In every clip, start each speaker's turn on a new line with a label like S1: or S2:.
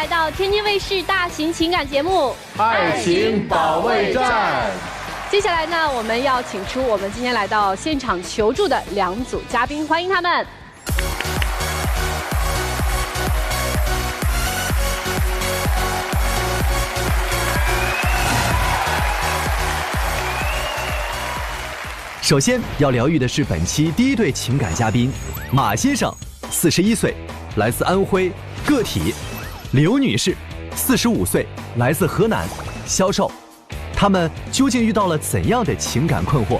S1: 到天津卫视大型情感节目
S2: 《爱情保卫战》。
S1: 接下来呢，我们要请出我们今天来到现场求助的2组嘉宾，欢迎他们。
S3: 首先要疗愈的是本期第1对情感嘉宾马先生，41岁，来自安徽，个体；刘女士，45岁，来自河南，销售。他们究竟遇到了怎样的情感困惑？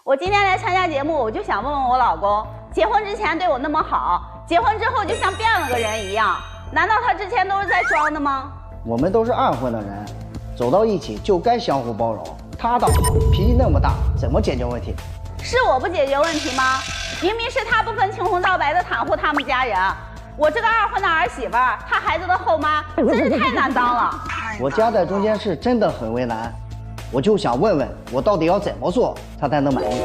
S4: 我今天来参加节目，我就想问问我老公，结婚之前对我那么好，结婚之后就像变了个人一样，难道他之前都是在装的吗？
S5: 我们都是2婚的人，走到一起就该相互包容。他倒好，脾气那么大，怎么解决问题？
S4: 是我不解决问题吗？明明是他不分青红皂白的袒护他们家人，我这个2婚的儿媳妇儿，他孩子的后妈，真是太难当了。
S5: 我夹在中间是真的很为难，我就想问问，我到底要怎么做，他才能满意？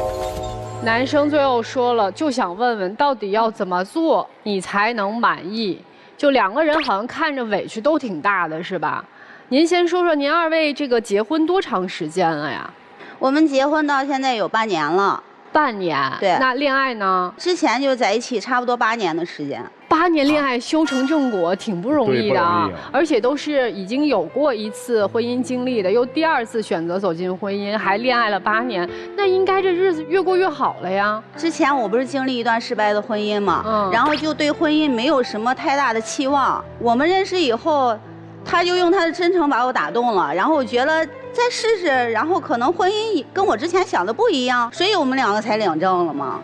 S1: 男生最后说了，就想问问，到底要怎么做你才能满意？就2个人好像看着委屈都挺大的，是吧？您先说说，您2位这个结婚多长时间了呀？
S4: 我们结婚到现在有半年了。
S1: 半年？对。那恋爱呢？
S4: 之前就在一起差不多8年的时间。
S1: 8年恋爱修成正果，挺不容易的啊！而且都是已经有过1次婚姻经历的，又第2次选择走进婚姻，还恋爱了8年，那应该这日子越过越好了呀。
S4: 之前我不是经历一段失败的婚姻嘛，然后就对婚姻没有什么太大的期望。我们认识以后，他就用他的真诚把我打动了，然后我觉得再试试，然后可能婚姻跟我之前想的不一样，所以我们2个才领证了嘛。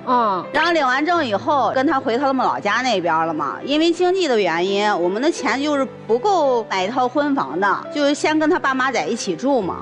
S4: 然后领完证以后，跟他回他们老家那边了嘛。因为经济的原因，我们的钱就是不够买一套婚房的，就先跟他爸妈在一起住嘛。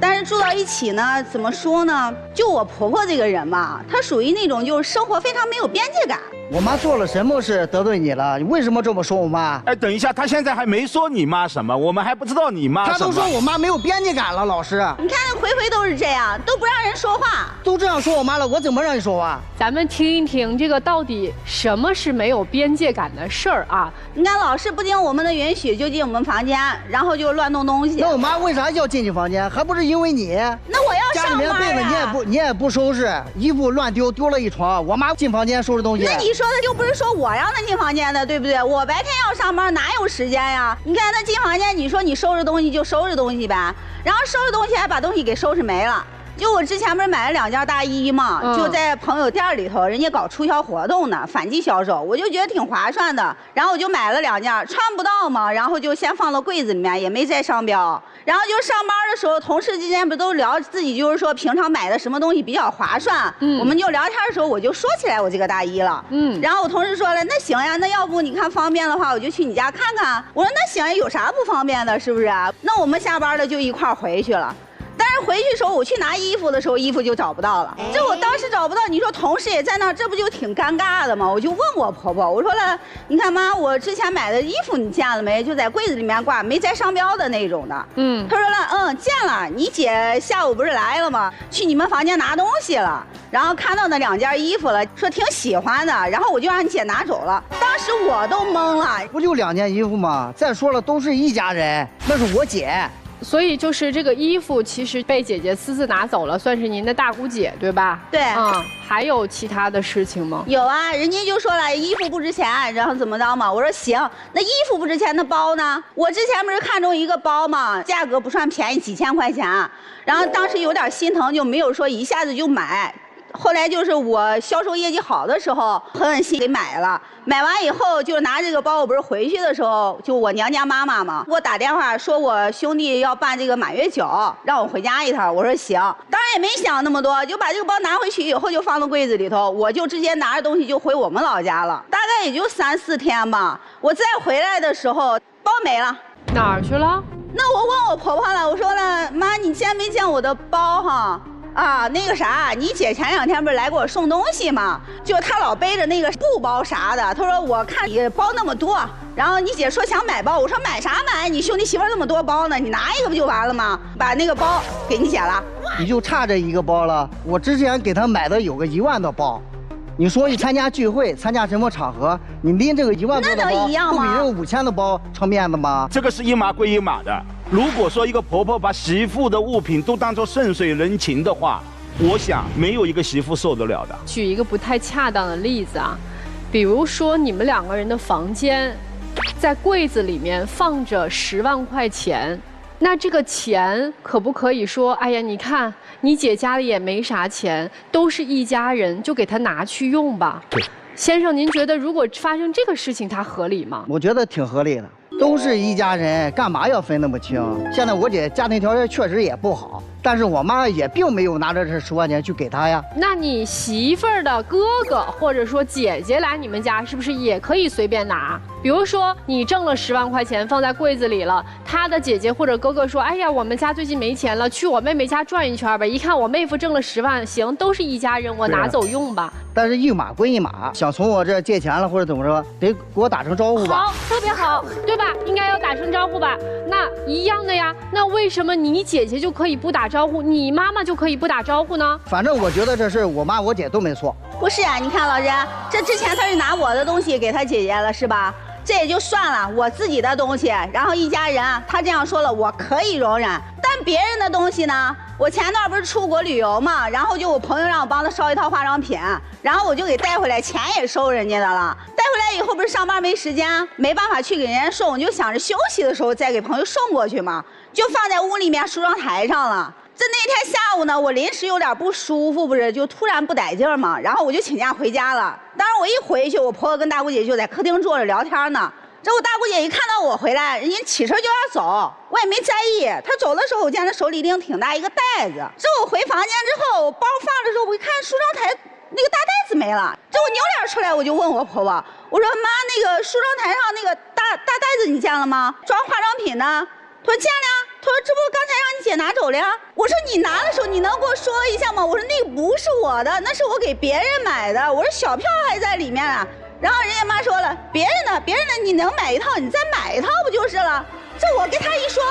S4: 但是住到一起呢，怎么说呢？就我婆婆这个人吧，她属于那种就是生活非常没有边界感。
S5: 我妈做了什么事得罪你了？你为什么这么说我妈？
S2: 哎，等一下，她现在还没说你妈什么，我们还不知道你妈什么。
S5: 她都说我妈没有边界感了，老师。
S4: 你看回回都是这样，都不让人说话。
S5: 都这样说我妈了，我怎么让你说话？
S1: 咱们听一听这个到底什么是没有边界感的事儿啊？
S4: 你看老师不经我们的允许就进我们房间，然后就乱动东西。
S5: 那我妈为啥要进你房间？还不是因为你？
S4: 那我要上班啊！
S5: 家里面被子你也不收拾，衣服乱丢了一床。我妈进房间收拾东西。
S4: 那你说的就不是说我让她进房间的，对不对？我白天要上班，哪有时间呀？你看她进房间，你说你收拾东西就收拾东西呗，然后收拾东西还把东西给收拾没了。就我之前不是买了2件大衣嘛，就在朋友店里头，人家搞促销活动呢，反季销售，我就觉得挺划算的，然后我就买了2件，穿不到嘛，然后就先放到柜子里面，也没再商标。然后就上班的时候，同事之间不都聊自己就是说平常买的什么东西比较划算，我们就聊天的时候我就说起来我这个大衣了，然后我同事说了，那行呀，那要不你看方便的话，我就去你家看看。我说那行呀，有啥不方便的，是不是？那我们下班了就一块回去了。但是回去的时候，我去拿衣服的时候，衣服就找不到了。这我当时找不到，你说同事也在那儿，这不就挺尴尬的吗？我就问我婆婆，我说了，你看妈，我之前买的衣服你见了没？就在柜子里面挂，没摘商标的那种的。她说了，见了。你姐下午不是来了吗？去你们房间拿东西了，然后看到那2件衣服了，说挺喜欢的，然后我就让你姐拿走了。当时我都懵了，
S5: 不就2件衣服吗？再说了，都是一家人，那是我姐。
S1: 所以就是这个衣服其实被姐姐私自拿走了，算是您的大姑姐对吧？
S4: 对。
S1: 还有其他的事情吗？
S4: 有啊，人家就说了衣服不值钱，然后怎么着嘛？我说行，那衣服不值钱，那包呢？我之前不是看中一个包嘛，价格不算便宜，几千块钱，然后当时有点心疼，就没有说一下子就买。后来就是我销售业绩好的时候，狠心给买了。买完以后就拿这个包，我不是回去的时候，就我娘家妈妈嘛，给我打电话说我兄弟要办这个满月酒，让我回家一趟。我说行，当然也没想那么多，就把这个包拿回去以后就放到柜子里头，我就直接拿着东西就回我们老家了。大概也就3、4天吧。我再回来的时候，包没了。
S1: 哪儿去了？
S4: 那我问我婆婆了，我说了，妈，你见没见我的包哈？啊，那个啥，你姐前2天不是来给我送东西吗？就她老背着那个布包啥的，她说我看你包那么多，然后你姐说想买包，我说买啥买？你兄弟媳妇那么多包呢，你拿一个不就完了吗？把那个包给你姐了，
S5: 你就差这一个包了。我之前给她买的有个1万的包，你说你参加聚会，参加什么场合，你拎这个1万多的包，
S4: 那能一样吗？
S5: 不比这个5000的包成面子吗？
S2: 这个是一码归一码的。如果说一个婆婆把媳妇的物品都当作顺水人情的话，我想没有一个媳妇受得了的。
S1: 举一个不太恰当的例子啊，比如说你们2个人的房间，在柜子里面放着10万块钱，那这个钱可不可以说，哎呀，你看你姐家里也没啥钱，都是一家人，就给她拿去用吧。
S2: 对，
S1: 先生，您觉得如果发生这个事情，它合理吗？
S5: 我觉得挺合理的，都是一家人，干嘛要分那么清？现在我姐家庭条件确实也不好，但是我妈也并没有拿着这10万钱去给她呀。
S1: 那你媳妇儿的哥哥或者说姐姐来你们家，是不是也可以随便拿？比如说你挣了10万块钱放在柜子里了，他的姐姐或者哥哥说，哎呀，我们家最近没钱了，去我妹妹家转一圈吧。一看我妹夫挣了10万，行，都是一家人，我拿走用吧。
S5: 但是一码归一码，想从我这借钱了或者怎么着，得给我打声招呼吧。
S1: 好，特别好，对吧？应该要打声招呼吧？那一样的呀。那为什么你姐姐就可以不打招呼，你妈妈就可以不打招呼呢？
S5: 反正我觉得这事我妈我姐都没错。
S4: 不是啊，你看老师，这之前他是拿我的东西给他姐姐了，是吧？这也就算了，我自己的东西，然后一家人，他这样说了，我可以容忍。但别人的东西呢？我前段不是出国旅游嘛，然后就我朋友让我帮他捎一套化妆品，然后我就给带回来，钱也收人家的了。带回来以后不是上班没时间，没办法去给人家送，我就想着休息的时候再给朋友送过去嘛，就放在屋里面梳妆台上了。这那天下午呢，我临时有点不舒服，不是就突然不得劲儿嘛，然后我就请假回家了。当时我一回去，我婆婆跟大姑姐就在客厅坐着聊天呢。这我大姑姐一看到我回来，人家起身就要走，我也没在意。她走的时候，我见她手里拎挺大一个袋子。这我回房间之后，我包放的时候，我一看梳妆台那个大袋子没了。这我扭脸出来，我就问我婆婆，我说妈，那个梳妆台上那个大袋子你见了吗？装化妆品呢？她说见了呀。她说这不刚才让你姐拿走了呀。我说你拿的时候你能给我说一下吗？我说那个不是我的，那是我给别人买的。我说小票还在里面啊。然后人家妈说了，别人的你能买一套，你再买一套不就是了？这我跟他一说，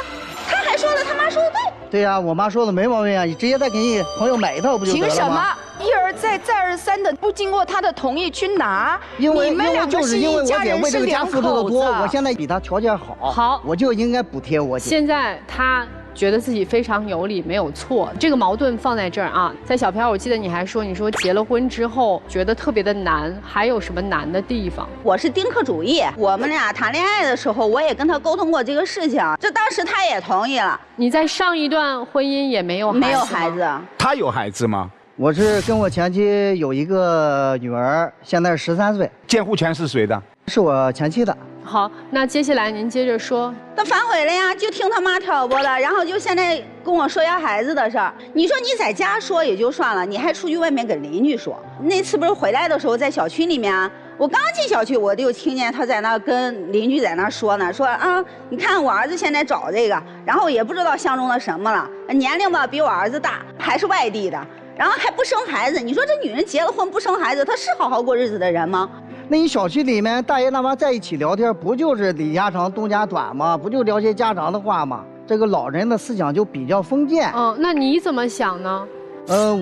S4: 他还说了他妈说的对。
S5: 对呀，我妈说的没毛病啊，你直接再给你朋友买一套不就得了吗？
S6: 凭什么一而再再而三的不经过他的同意去拿？
S5: 因为
S6: 你们两个是一家人，
S5: 为这个家付出的多，我现
S6: 在
S5: 在比他条件好，
S1: 好，
S5: 我就应该补贴我姐。
S1: 现在他觉得自己非常有理，没有错，这个矛盾放在这儿啊。在小飘，我记得你还说，你说结了婚之后觉得特别的难，还有什么难的地方？
S4: 我是丁克主义，我们俩谈恋爱的时候，我也跟他沟通过这个事情，这当时他也同意了。
S1: 你在上一段婚姻也没有孩子吗？
S4: 没有孩子。
S2: 他有孩子吗？
S5: 我是跟我前妻有一个女儿，现在是13岁。
S2: 监护权是谁的？
S5: 是我前妻的。
S1: 好，那接下来您接着说。
S4: 他反悔了呀，就听他妈挑拨的，然后就现在跟我说要孩子的事儿。你说你在家说也就算了，你还出去外面跟邻居说。那次不是回来的时候在小区里面，我刚进小区我就听见他在那跟邻居在那说呢，说啊，你看我儿子现在找这个，然后也不知道相中了什么了，年龄吧比我儿子大，还是外地的，然后还不生孩子。你说这女人结了婚不生孩子，她是好好过日子的人吗？
S5: 那你小区里面大爷大妈在一起聊天，不就是李家长东家短吗？不就聊些家常的话吗？这个老人的思想就比较封建。
S1: 那你怎么想呢？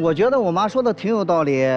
S5: 我觉得我妈说的挺有道理，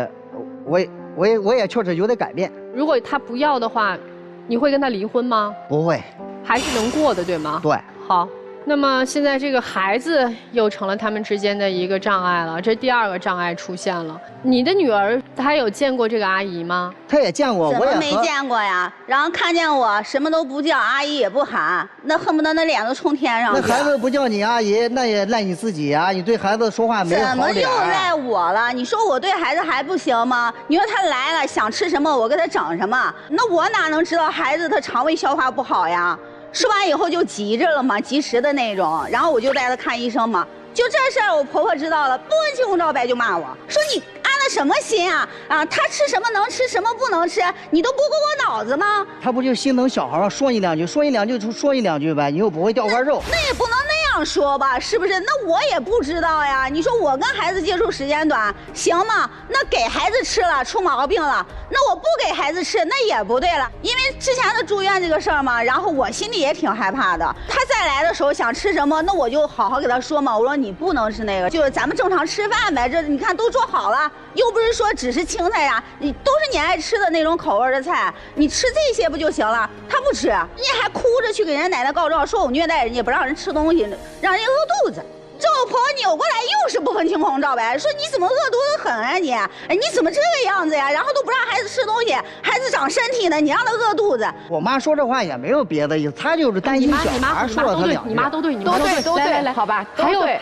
S5: 我也确实有点改变。
S1: 如果他不要的话，你会跟他离婚吗？
S5: 不会，
S1: 还是能过的，对吗？
S5: 对。
S1: 好。那么现在这个孩子又成了他们之间的一个障碍了，这第2个障碍出现了。你的女儿她有见过这个阿姨吗？
S5: 她也见过，
S4: 怎么没见过呀？然后看见我什么都不叫，阿姨也不喊，那恨不得那脸都冲天上去。
S5: 那孩子不叫你阿姨，那也赖你自己呀！你对孩子说话没好点。
S4: 怎么又赖我了？你说我对孩子还不行吗？你说他来了想吃什么，我给他整什么，那我哪能知道孩子他肠胃消化不好呀？说完以后就急着了嘛，及时的那种，然后我就带他看医生嘛。就这事儿，我婆婆知道了，不问青红皂白就骂我说你安了什么心啊？啊，他吃什么能吃，什么不能吃，你都不过我脑子吗？
S5: 他不就心疼小孩吗？说你两句，说你两句就说你两句呗，你又不会掉块肉。
S4: 那也不能那样说吧，是不是？那我也不知道呀。你说我跟孩子接触时间短，行吗？那给孩子吃了出毛病了，那我不给孩子吃那也不对了。因为之前的住院这个事儿嘛，然后我心里也挺害怕的。他再来的时候想吃什么，那我就好好给他说嘛。我说你不能吃那个，就是咱们正常吃饭呗。这你看都做好了，又不是说只是青菜呀，你都是你爱吃的那种口味的菜，你吃这些不就行了？他不吃，你还哭着去给人家奶奶告状，说我虐待人家，不让人吃东西，让人家饿肚子。这我婆婆扭过来又是不分青红皂白，说你怎么饿肚子狠啊你？哎，你怎么这个样子呀？然后都不让孩子吃东西，孩子长身体呢，你让他饿肚子。
S5: 我妈说这话也没有别的意思，她就是担心小孩，说了她两句。
S1: 你妈都对，
S6: 都对，
S1: 来，
S6: 好吧？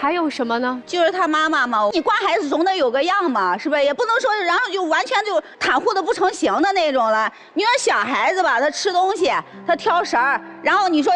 S1: 还有什么呢？
S4: 就是他妈妈嘛，你惯孩子总得有个样嘛，是不是？也不能说然后就完全就袒护的不成形的那种了。你说小孩子吧，他吃东西，他挑食儿，然后你说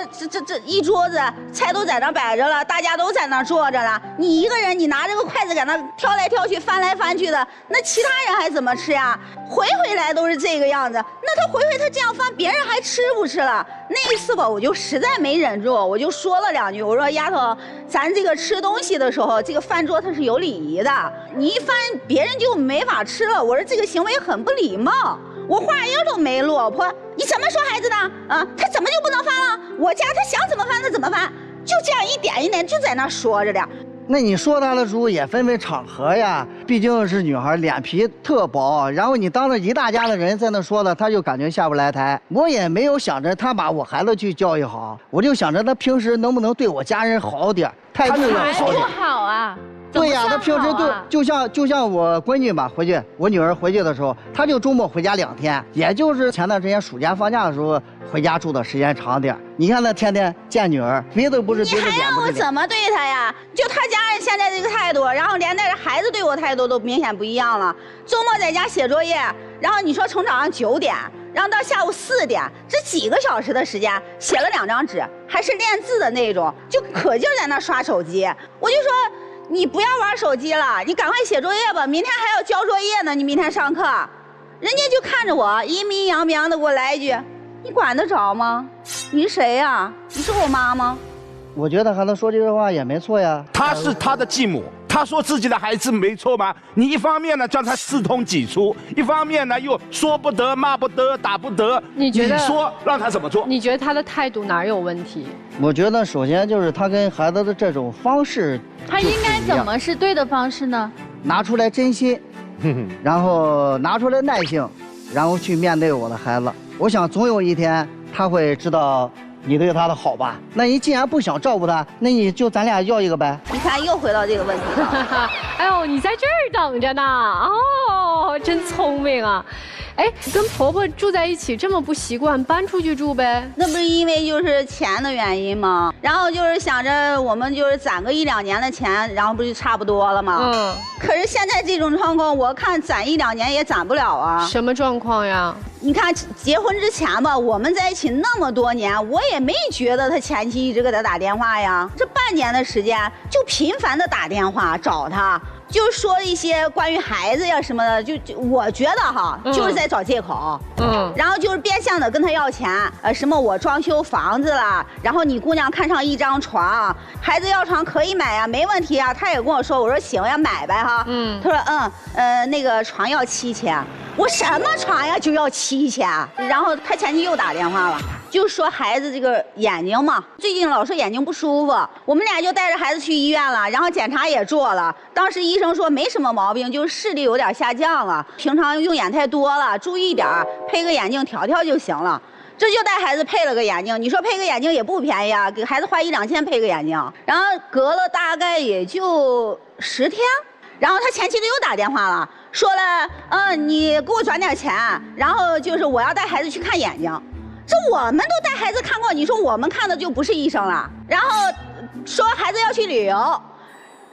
S4: 这一桌子菜都在那摆着了，大家都在那坐着了，你一个人你拿这个筷子在那挑来挑去翻来翻去的，那其他人还怎么吃呀？回来都是这个样子，那他回他这样翻，别人还吃不吃了？那一次吧，我就实在没忍住，我就说了两句，我说丫头，咱这个吃东西的时候，这个饭桌它是有礼仪的，你一翻别人就没法吃了。我说这个行为很不礼貌，我话音都没落，婆，你怎么说孩子的啊？他怎么就不能翻了？我家他想怎么翻他怎么翻，就这样一点一点就在那说着的。
S5: 那你说她的时候也分场合呀，毕竟是女孩，脸皮特薄，然后你当着一大家的人在那说的，她就感觉下不来台。我也没有想着她把我孩子去教育好，我就想着她平时能不能对我家人好点，态度要好点。
S6: 好啊。
S5: 对呀，她平时就像我闺女吧，回去我女儿回去的时候，她就周末回家2天，也就是前段时间暑假放假的时候回家住的时间长点。你看她天天见女儿，鼻子不是鼻子，
S4: 你还让我怎么对她呀？就她家人现在这个态度，然后连带着孩子对我态度都明显不一样了。周末在家写作业，然后你说从早上9点，然后到下午4点，这几个小时的时间写了2张纸，还是练字的那种，就可劲在那刷手机。我就说，你不要玩手机了，你赶快写作业吧，明天还要交作业呢。你明天上课，人家就看着我阴迷阳阳的给我来一句，你管得着吗？你是谁呀？你是我妈吗？
S5: 我觉得孩子说这个话也没错呀。
S2: 他是他的继母，他说自己的孩子没错吗？你一方面呢叫他四通几出，一方面呢又说不得、骂不得、打不得。
S1: 你觉得？
S2: 你说让他怎么做？
S1: 你觉得他的态度哪儿有问题？
S5: 我觉得首先就是他跟孩子的这种方式，
S7: 他应该怎么是对的方式呢？
S5: 拿出来真心，然后拿出来耐性，然后去面对我的孩子。我想总有一天他会知道你对他的好吧？那你既然不想照顾他，那你就咱俩要一个呗。
S4: 你看又回到这个问题了。
S1: 哎呦，你在这儿等着呢，哦，真聪明啊！哎，跟婆婆住在一起这么不习惯，搬出去住呗？
S4: 那不是因为就是钱的原因吗？然后就是想着我们就是攒个1、2年的钱，然后不就差不多了吗？嗯。可是现在这种状况，我看攒1、2年也攒不了啊。
S1: 什么状况呀？
S4: 你看结婚之前吧，我们在一起那么多年，我也没觉得他前妻一直给他打电话呀。这半年的时间就频繁的打电话找他。就说一些关于孩子呀什么的，就我觉得哈，就是在找借口，然后就是变相的跟他要钱，什么我装修房子了，然后你姑娘看上一张床，孩子要床可以买呀，没问题啊，他也跟我说，我说行呀，买呗哈，他说那个床要7000，我什么床呀就要7000，然后他前妻又打电话了。就说孩子这个眼睛嘛，最近老说眼睛不舒服，我们俩就带着孩子去医院了，然后检查也做了，当时医生说没什么毛病，就是视力有点下降了，平常用眼太多了，注意点，配个眼镜调调就行了。这就带孩子配了个眼镜，你说配个眼镜也不便宜啊，给孩子花1、2千配个眼镜，然后隔了大概也就10天，然后他前妻就又打电话了，说了，你给我转点钱，然后就是我要带孩子去看眼睛。这我们都带孩子看过，你说我们看的就不是医生了。然后说孩子要去旅游，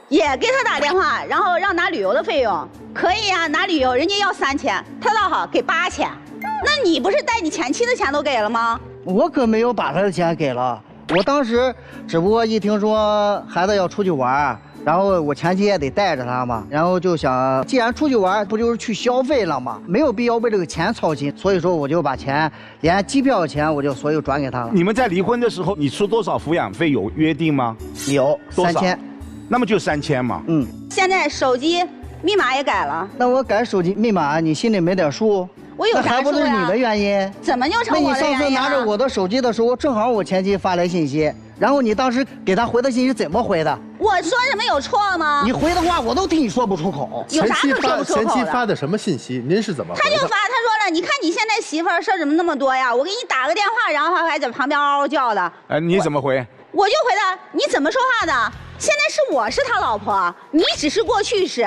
S4: 也给他打电话，然后让拿旅游的费用，可以呀，拿旅游人家要3000，他倒好给8000。那你不是带你前妻的钱都给了吗？
S5: 我可没有把他的钱给了，我当时只不过一听说孩子要出去玩，然后我前妻也得带着她嘛，然后就想，既然出去玩，不就是去消费了吗？没有必要为这个钱操心，所以说我就把钱，连机票钱我就所有转给她了。
S2: 你们在离婚的时候，你出多少抚养费有约定吗？
S5: 有3000，
S2: 那么就3000嘛。
S4: 现在手机密码也改了，
S5: 那我改手机密码，你心里没点数？
S4: 我有啥数呀？
S5: 那还不是你的原因？
S4: 怎么就成我的原因了？
S5: 那你上次拿着我的手机的时候，正好我前妻发来信息，然后你当时给她回的信息怎么回的？
S4: 我说什么有错吗？
S5: 你回的话我都替你说不出口。
S4: 有啥可说不出口的？
S8: 前妻发的什么信息？您是怎么回的？
S4: 他就发，他说了，你看你现在媳妇儿事儿怎么那么多呀？我给你打个电话，然后他还在旁边嗷嗷叫的。
S2: 你怎么回？
S4: 我就回他，你怎么说话的？现在我是他老婆，你只是过去式。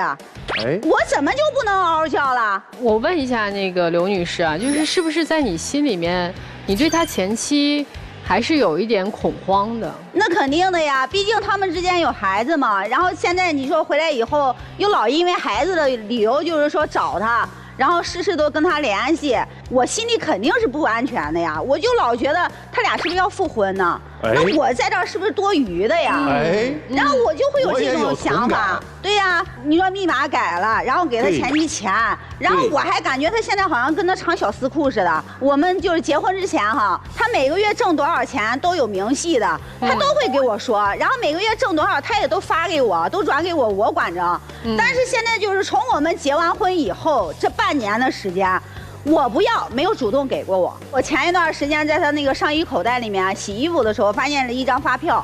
S4: 我怎么就不能嗷嗷叫了？
S1: 我问一下那个刘女士啊，就是是不是在你心里面，你对他前妻还是有一点恐慌的？
S4: 那肯定的呀，毕竟他们之间有孩子嘛。然后现在你说回来以后，又老因为孩子的理由就是说找他，然后事事都跟他联系，我心里肯定是不安全的呀。我就老觉得他俩是不是要复婚呢？那我在这儿是不是多余的呀？然后我就会有这种想法。对呀，你说密码改了，然后给他前妻钱，然后我还感觉他现在好像跟他藏小私库似的。我们就是结婚之前哈，他每个月挣多少钱都有明细的，他都会给我说，然后每个月挣多少他也都发给我，都转给我，我管着。但是现在就是从我们结完婚以后这半年的时间，我不要，没有主动给过我。我前一段时间在他那个上衣口袋里面洗衣服的时候，发现了一张发票。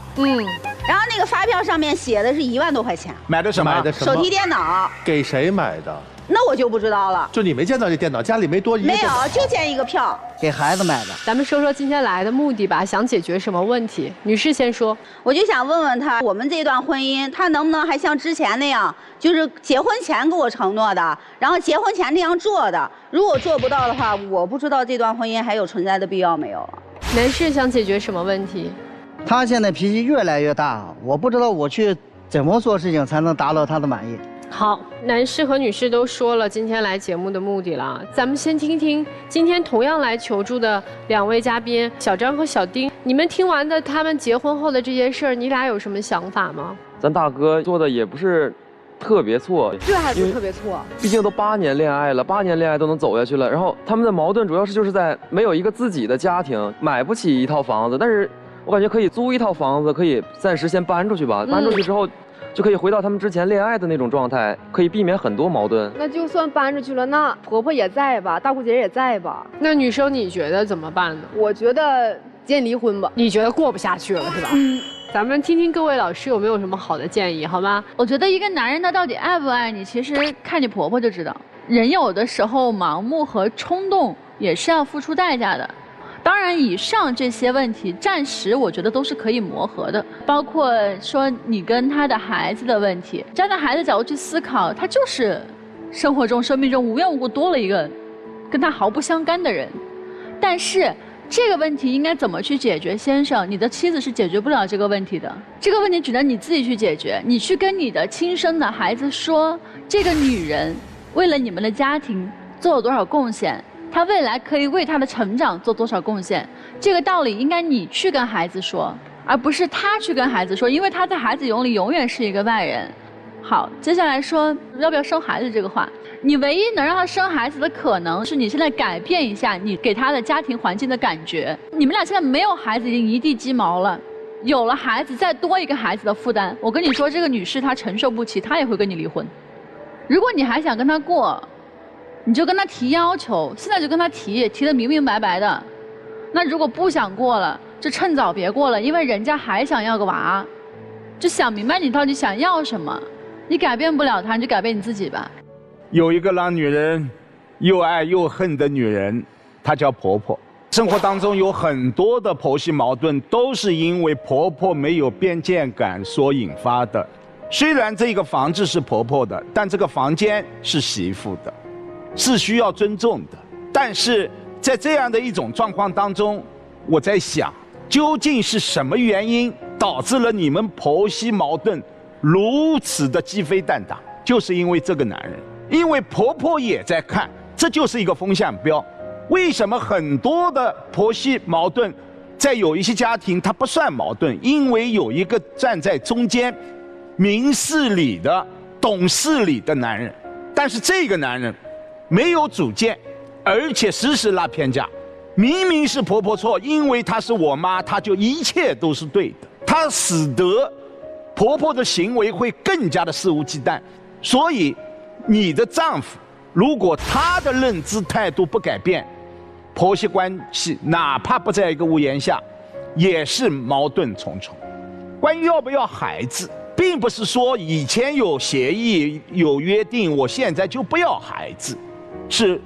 S4: 然后那个发票上面写的是1万多块钱。
S2: 买的什么？
S4: 手提电脑。
S8: 给谁买的？
S4: 那我就不知道了。
S8: 就你没见到这电脑，家里没多余。
S4: 没有，就见一个票。
S5: 给孩子买的。
S1: 咱们说说今天来的目的吧，想解决什么问题？女士先说。
S4: 我就想问问他，我们这段婚姻，他能不能还像之前那样，就是结婚前给我承诺的，然后结婚前那样做的？如果做不到的话，我不知道这段婚姻还有存在的必要没有了。
S1: 男士想解决什么问题？
S5: 他现在脾气越来越大，我不知道我去怎么做事情才能达到他的满意。
S1: 好，男士和女士都说了今天来节目的目的了，咱们先听听今天同样来求助的2位嘉宾小张和小丁，你们听完的他们结婚后的这些事儿，你俩有什么想法吗？
S9: 咱大哥做的也不是特别错，
S6: 这还不是特别错，
S9: 毕竟都8年恋爱了，8年恋爱都能走下去了。然后他们的矛盾主要是就是在没有一个自己的家庭，买不起一套房子，但是我感觉可以租一套房子，可以暂时先搬出去吧。搬出去之后，就可以回到他们之前恋爱的那种状态，可以避免很多矛盾。
S6: 那就算搬出去了，那婆婆也在吧，大姑姐也在吧？
S1: 那女生你觉得怎么办呢？
S6: 我觉得建离婚吧。
S1: 你觉得过不下去了是吧？咱们听听各位老师有没有什么好的建议，好吗？
S7: 我觉得一个男人他到底爱不爱你，其实看你婆婆就知道。人有的时候盲目和冲动也是要付出代价的。当然，以上这些问题暂时我觉得都是可以磨合的，包括说你跟他的孩子的问题，站在孩子角度去思考，他就是生活中、生命中无缘无故多了一个跟他毫不相干的人。但是这个问题应该怎么去解决，先生？你的妻子是解决不了这个问题的，这个问题只能你自己去解决。你去跟你的亲生的孩子说，这个女人为了你们的家庭做了多少贡献。他未来可以为他的成长做多少贡献？这个道理应该你去跟孩子说，而不是他去跟孩子说，因为他在孩子眼里永远是一个外人。好，接下来说要不要生孩子这个话，你唯一能让他生孩子的可能是你现在改变一下你给他的家庭环境的感觉。你们俩现在没有孩子已经一地鸡毛了，有了孩子再多一个孩子的负担，我跟你说这个女士她承受不起，她也会跟你离婚。如果你还想跟他过，你就跟他提要求，现在就跟他提得明明白白的。那如果不想过了，就趁早别过了，因为人家还想要个娃，就想明白你到底想要什么。你改变不了他，你就改变你自己吧。
S2: 有一个让女人又爱又恨的女人，她叫婆婆。生活当中有很多的婆媳矛盾，都是因为婆婆没有边界感所引发的。虽然这个房子是婆婆的，但这个房间是媳妇的。是需要尊重的，但是在这样的一种状况当中，我在想，究竟是什么原因导致了你们婆媳矛盾如此的鸡飞蛋打？就是因为这个男人，因为婆婆也在看，这就是一个风向标。为什么很多的婆媳矛盾，在有一些家庭它不算矛盾，因为有一个站在中间，明事理的、懂事理的男人。但是这个男人没有主见，而且时时拉偏架。明明是婆婆错，因为她是我妈，她就一切都是对的。她使得婆婆的行为会更加的肆无忌惮。所以，你的丈夫如果他的认知态度不改变，婆媳关系哪怕不在一个屋檐下，也是矛盾重重。关于要不要孩子，并不是说以前有协议有约定，我现在就不要孩子，是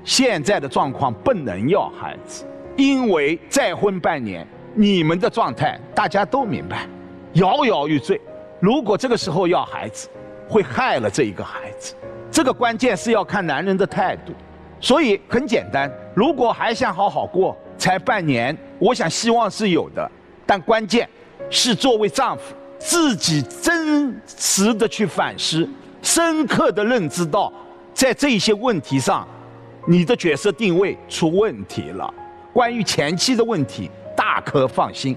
S2: 现在的状况不能要孩子，因为再婚半年，你们的状态大家都明白，摇摇欲坠。如果这个时候要孩子，会害了这一个孩子。这个关键是要看男人的态度。所以很简单，如果还想好好过，才半年，我想希望是有的，但关键是作为丈夫自己真实的去反思，深刻的认知到在这些问题上你的角色定位出问题了。关于前妻的问题大可放心，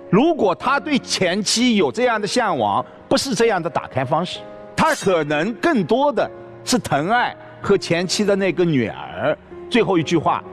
S2: 如果他对前妻有这样的向往，不是这样的打开方式，他可能更多的是疼爱和前妻的那个女儿。最后一句话，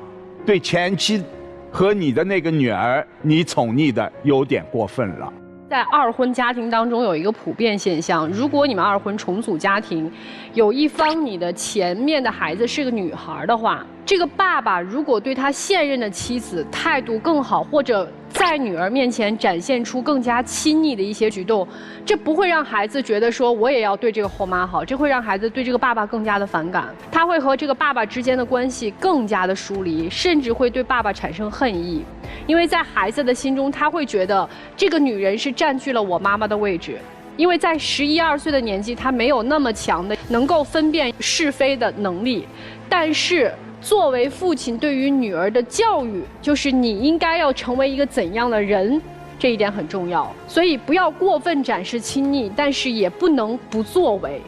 S2: 对前妻和你的那个女儿，你宠溺的有点过分了。
S1: 在二婚家庭当中有一个普遍现象，如果你们二婚重组家庭，有一方你的前面的孩子是个女孩的话，这个爸爸如果对他现任的妻子态度更好，或者在女儿面前展现出更加亲昵的一些举动，这不会让孩子觉得说我也要对这个后妈好，这会让孩子对这个爸爸更加的反感，他会和这个爸爸之间的关系更加的疏离，甚至会对爸爸产生恨意。因为在孩子的心中，他会觉得这个女人是占据了我妈妈的位置，因为在11、12岁的年纪，他没有那么强的能够分辨是非的能力。但是作为父亲对于女儿的教育，就是你应该要成为一个怎样的人，这一点很重要。所以不要过分展示亲昵，但是也不能不作为，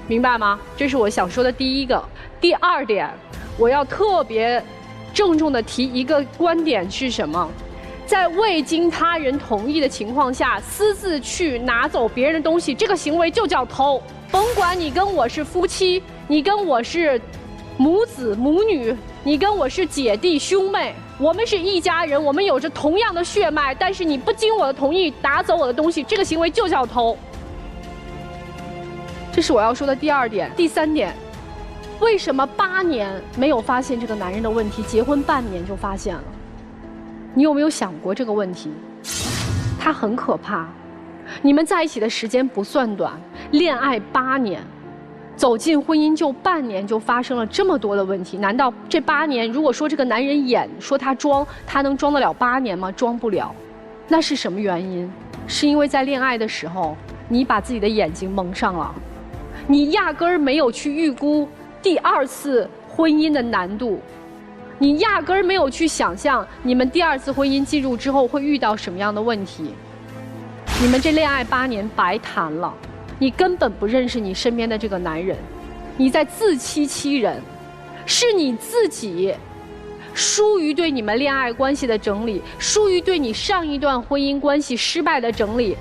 S1: 明白吗？这是我想说的第一个。第二点，我要特别郑重地提一个观点是什么？在未经他人同意的情况下，私自去拿走别人的东西，这个行为就叫偷。甭管你跟我是夫妻，你跟我是母子母女，你跟我是姐弟兄妹，我们是一家人，我们有着同样的血脉，但是你不经我的同意拿走我的东西，这个行为就叫偷。这是我要说的第二点。第三点，为什么8年没有发现这个男人的问题，结婚半年就发现了？你有没有想过这个问题？他很可怕。你们在一起的时间不算短，恋爱8年，走进婚姻就半年就发生了这么多的问题。难道这8年，如果说这个男人演，说他装，他能装得了8年吗？装不了。那是什么原因？是因为在恋爱的时候，你把自己的眼睛蒙上了，你压根儿没有去预估第2次婚姻的难度，你压根儿没有去想象你们第2次婚姻进入之后会遇到什么样的问题。你们这恋爱8年白谈了，你根本不认识你身边的这个男人，你在自欺欺人，是你自己疏于对你们恋爱关系的整理，疏于对你上一段婚姻关系失败的整理，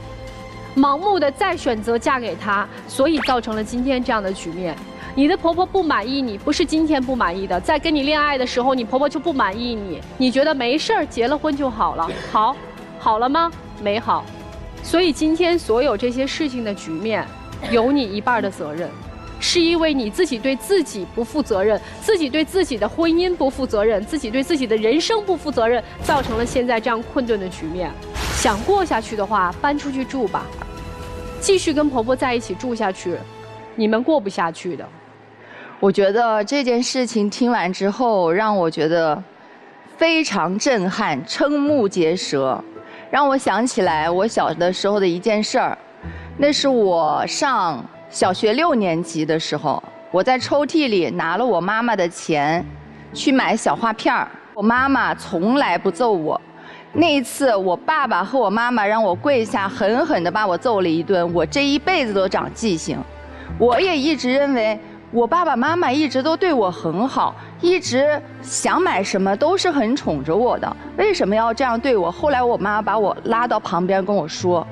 S1: 盲目的再选择嫁给他，所以造成了今天这样的局面。你的婆婆不满意你，不是今天不满意的，在跟你恋爱的时候，你婆婆就不满意你，你觉得没事儿，结了婚就好了。好了吗？没好。所以今天所有这些事情的局面，有你一半的责任，是因为你自己对自己不负责任，自己对自己的婚姻不负责任，自己对自己的人生不负责任，造成了现在这样困顿的局面。想过下去的话，搬出去住吧，继续跟婆婆在一起住下去，你们过不下去的。
S6: 我觉得这件事情听完之后，让我觉得非常震撼，瞠目结舌，让我想起来我小的时候的一件事儿。那是我上小学6年级的时候，我在抽屉里拿了我妈妈的钱去买小画片儿。我妈妈从来不揍我，那一次我爸爸和我妈妈让我跪下，狠狠地把我揍了一顿，我这一辈子都长记性。我也一直认为我爸爸妈妈一直都对我很好，一直想买什么都是很宠着我的，为什么要这样对我？后来我妈把我拉到旁边跟我说，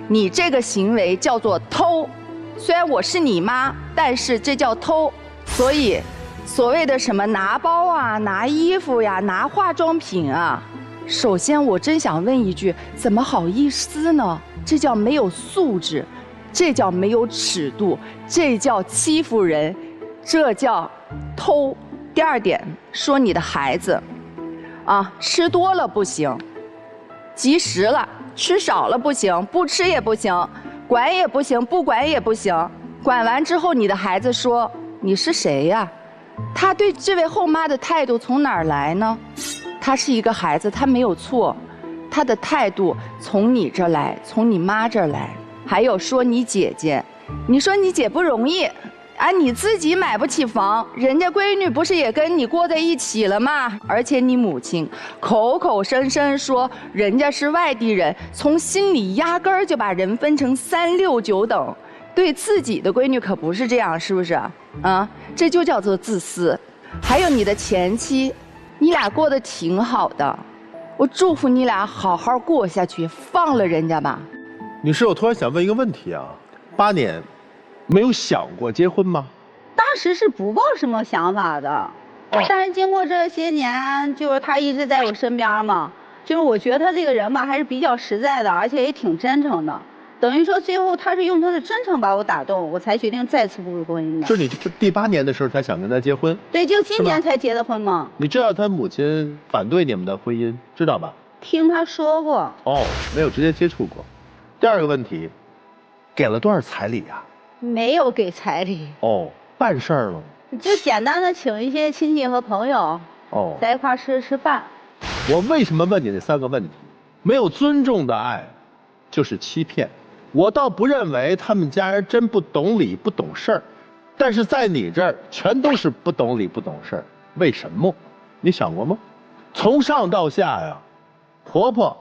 S6: 你这个行为叫做偷。虽然我是你妈，但是这叫偷。所以，所谓的什么拿包啊、拿衣服呀、拿化妆品啊，首先我真想问一句，怎么好意思呢？这叫没有素质，这叫没有尺度，这叫欺负人，这叫偷。第二点，说你的孩子，吃多了不行，及时了；吃少了不行，不吃也不行，管也不行，不管也不行。管完之后，你的孩子说：“你是谁呀？”他对这位后妈的态度从哪儿来呢？他是一个孩子，他没有错，他的态度从你这儿来，从你妈这儿来。还有说你姐姐，你说你姐不容易。你自己买不起房，人家闺女不是也跟你过在一起了吗？而且你母亲口口声声说人家是外地人，从心里压根儿就把人分成3、6、9等，对自己的闺女可不是这样，是不是？这就叫做自私。还有你的前妻，你俩过得挺好的，我祝福你俩好好过下去，放了人家吧。
S8: 女士，我突然想问一个问题啊，8年。没有想过结婚吗？
S4: 当时是不抱什么想法的，但是经过这些年，就是他一直在我身边嘛，就是我觉得他这个人吧，还是比较实在的，而且也挺真诚的。等于说最后他是用他的真诚把我打动，我才决定再次步入婚姻的。
S8: 就是你第8年的时候才想跟他结婚？
S4: 对，就今年才结的婚嘛。
S8: 你知道他母亲反对你们的婚姻，知道吧？
S4: 听他说过。
S8: 没有直接接触过。第二个问题，给了多少彩礼呀？
S4: 没有给彩礼。
S8: 办事儿了，
S4: 就简单的请一些亲戚和朋友，在一块吃饭。
S8: 我为什么问你这3个问题？没有尊重的爱，就是欺骗。我倒不认为他们家人真不懂理不懂事儿，但是在你这儿全都是不懂理不懂事儿。为什么？你想过吗？从上到下呀，婆婆、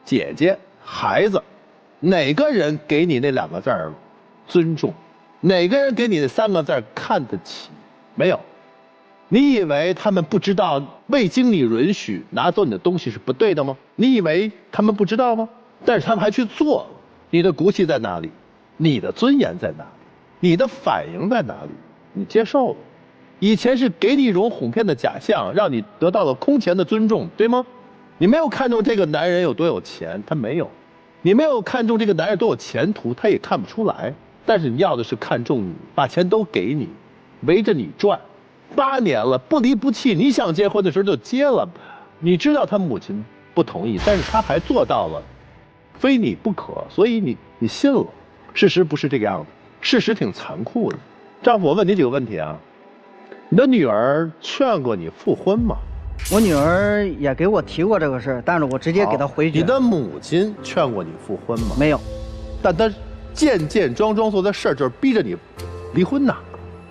S8: 姐姐、孩子，哪个人给你那2个字儿尊重？哪个人给你那3个字看得起？没有。你以为他们不知道未经你允许拿走你的东西是不对的吗？你以为他们不知道吗？但是他们还去做。你的骨气在哪里？你的尊严在哪里？你的反应在哪里？你接受了。以前是给你一种哄骗的假象，让你得到了空前的尊重，对吗？你没有看中这个男人有多有钱，他没有。你没有看中这个男人多有前途，他也看不出来。但是你要的是看中你，把钱都给你，围着你转，8年了不离不弃，你想结婚的时候就结了。你知道他母亲不同意，但是他还做到了，非你不可，所以你信了。事实不是这个样子，事实挺残酷的。丈夫，我问你几个问题啊，你的女儿劝过你复婚吗？
S5: 我女儿也给我提过这个事儿，但是我直接给她回绝。
S8: 你的母亲劝过你复婚吗？
S5: 没有，
S8: 但她件装做的事儿就是逼着你离婚呐。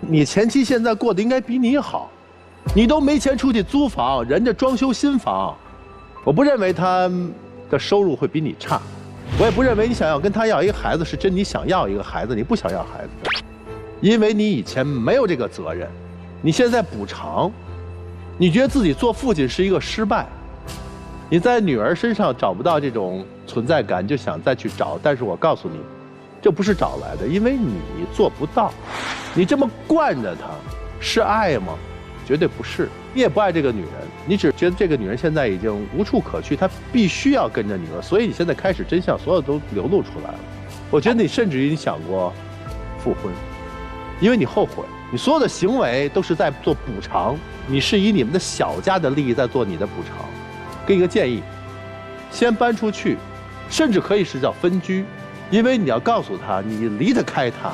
S8: 你前妻现在过得应该比你好，你都没钱出去租房，人家装修新房。我不认为她的收入会比你差，我也不认为你想要跟她要一个孩子是真你想要一个孩子，你不想要孩子，因为你以前没有这个责任，你现在补偿，你觉得自己做父亲是一个失败，你在女儿身上找不到这种存在感，就想再去找，但是我告诉你，这不是找来的，因为你做不到。你这么惯着她，是爱吗？绝对不是。你也不爱这个女人，你只觉得这个女人现在已经无处可去，她必须要跟着你了，所以你现在开始真相所有都流露出来了。我觉得你甚至于你想过复婚，因为你后悔，你所有的行为都是在做补偿，你是以你们的小家的利益在做你的补偿。给你个建议，先搬出去，甚至可以是叫分居，因为你要告诉他你离得开他，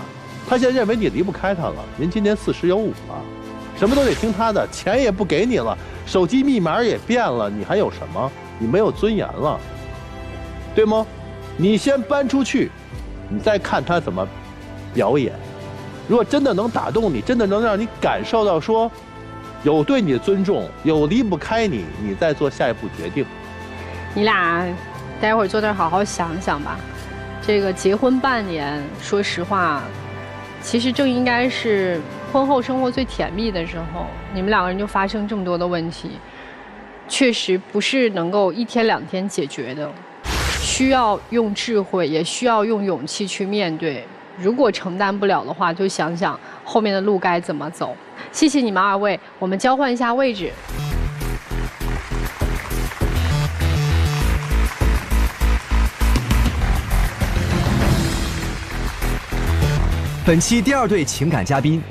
S8: 他现在认为你离不开他了。您今年40有5了，什么都得听他的，钱也不给你了，手机密码也变了，你还有什么？你没有尊严了，对吗？你先搬出去，你再看他怎么表演。如果真的能打动你，真的能让你感受到说有对你的尊重，有离不开你，你再做下一步决定。
S1: 你俩待会儿坐那儿好好想想吧。这个结婚半年，说实话，其实正应该是婚后生活最甜蜜的时候，你们2个人就发生这么多的问题，确实不是能够1天2天解决的，需要用智慧，也需要用勇气去面对。如果承担不了的话，就想想后面的路该怎么走。谢谢你们2位，我们交换一下位置。
S3: 本期第2对情感嘉宾，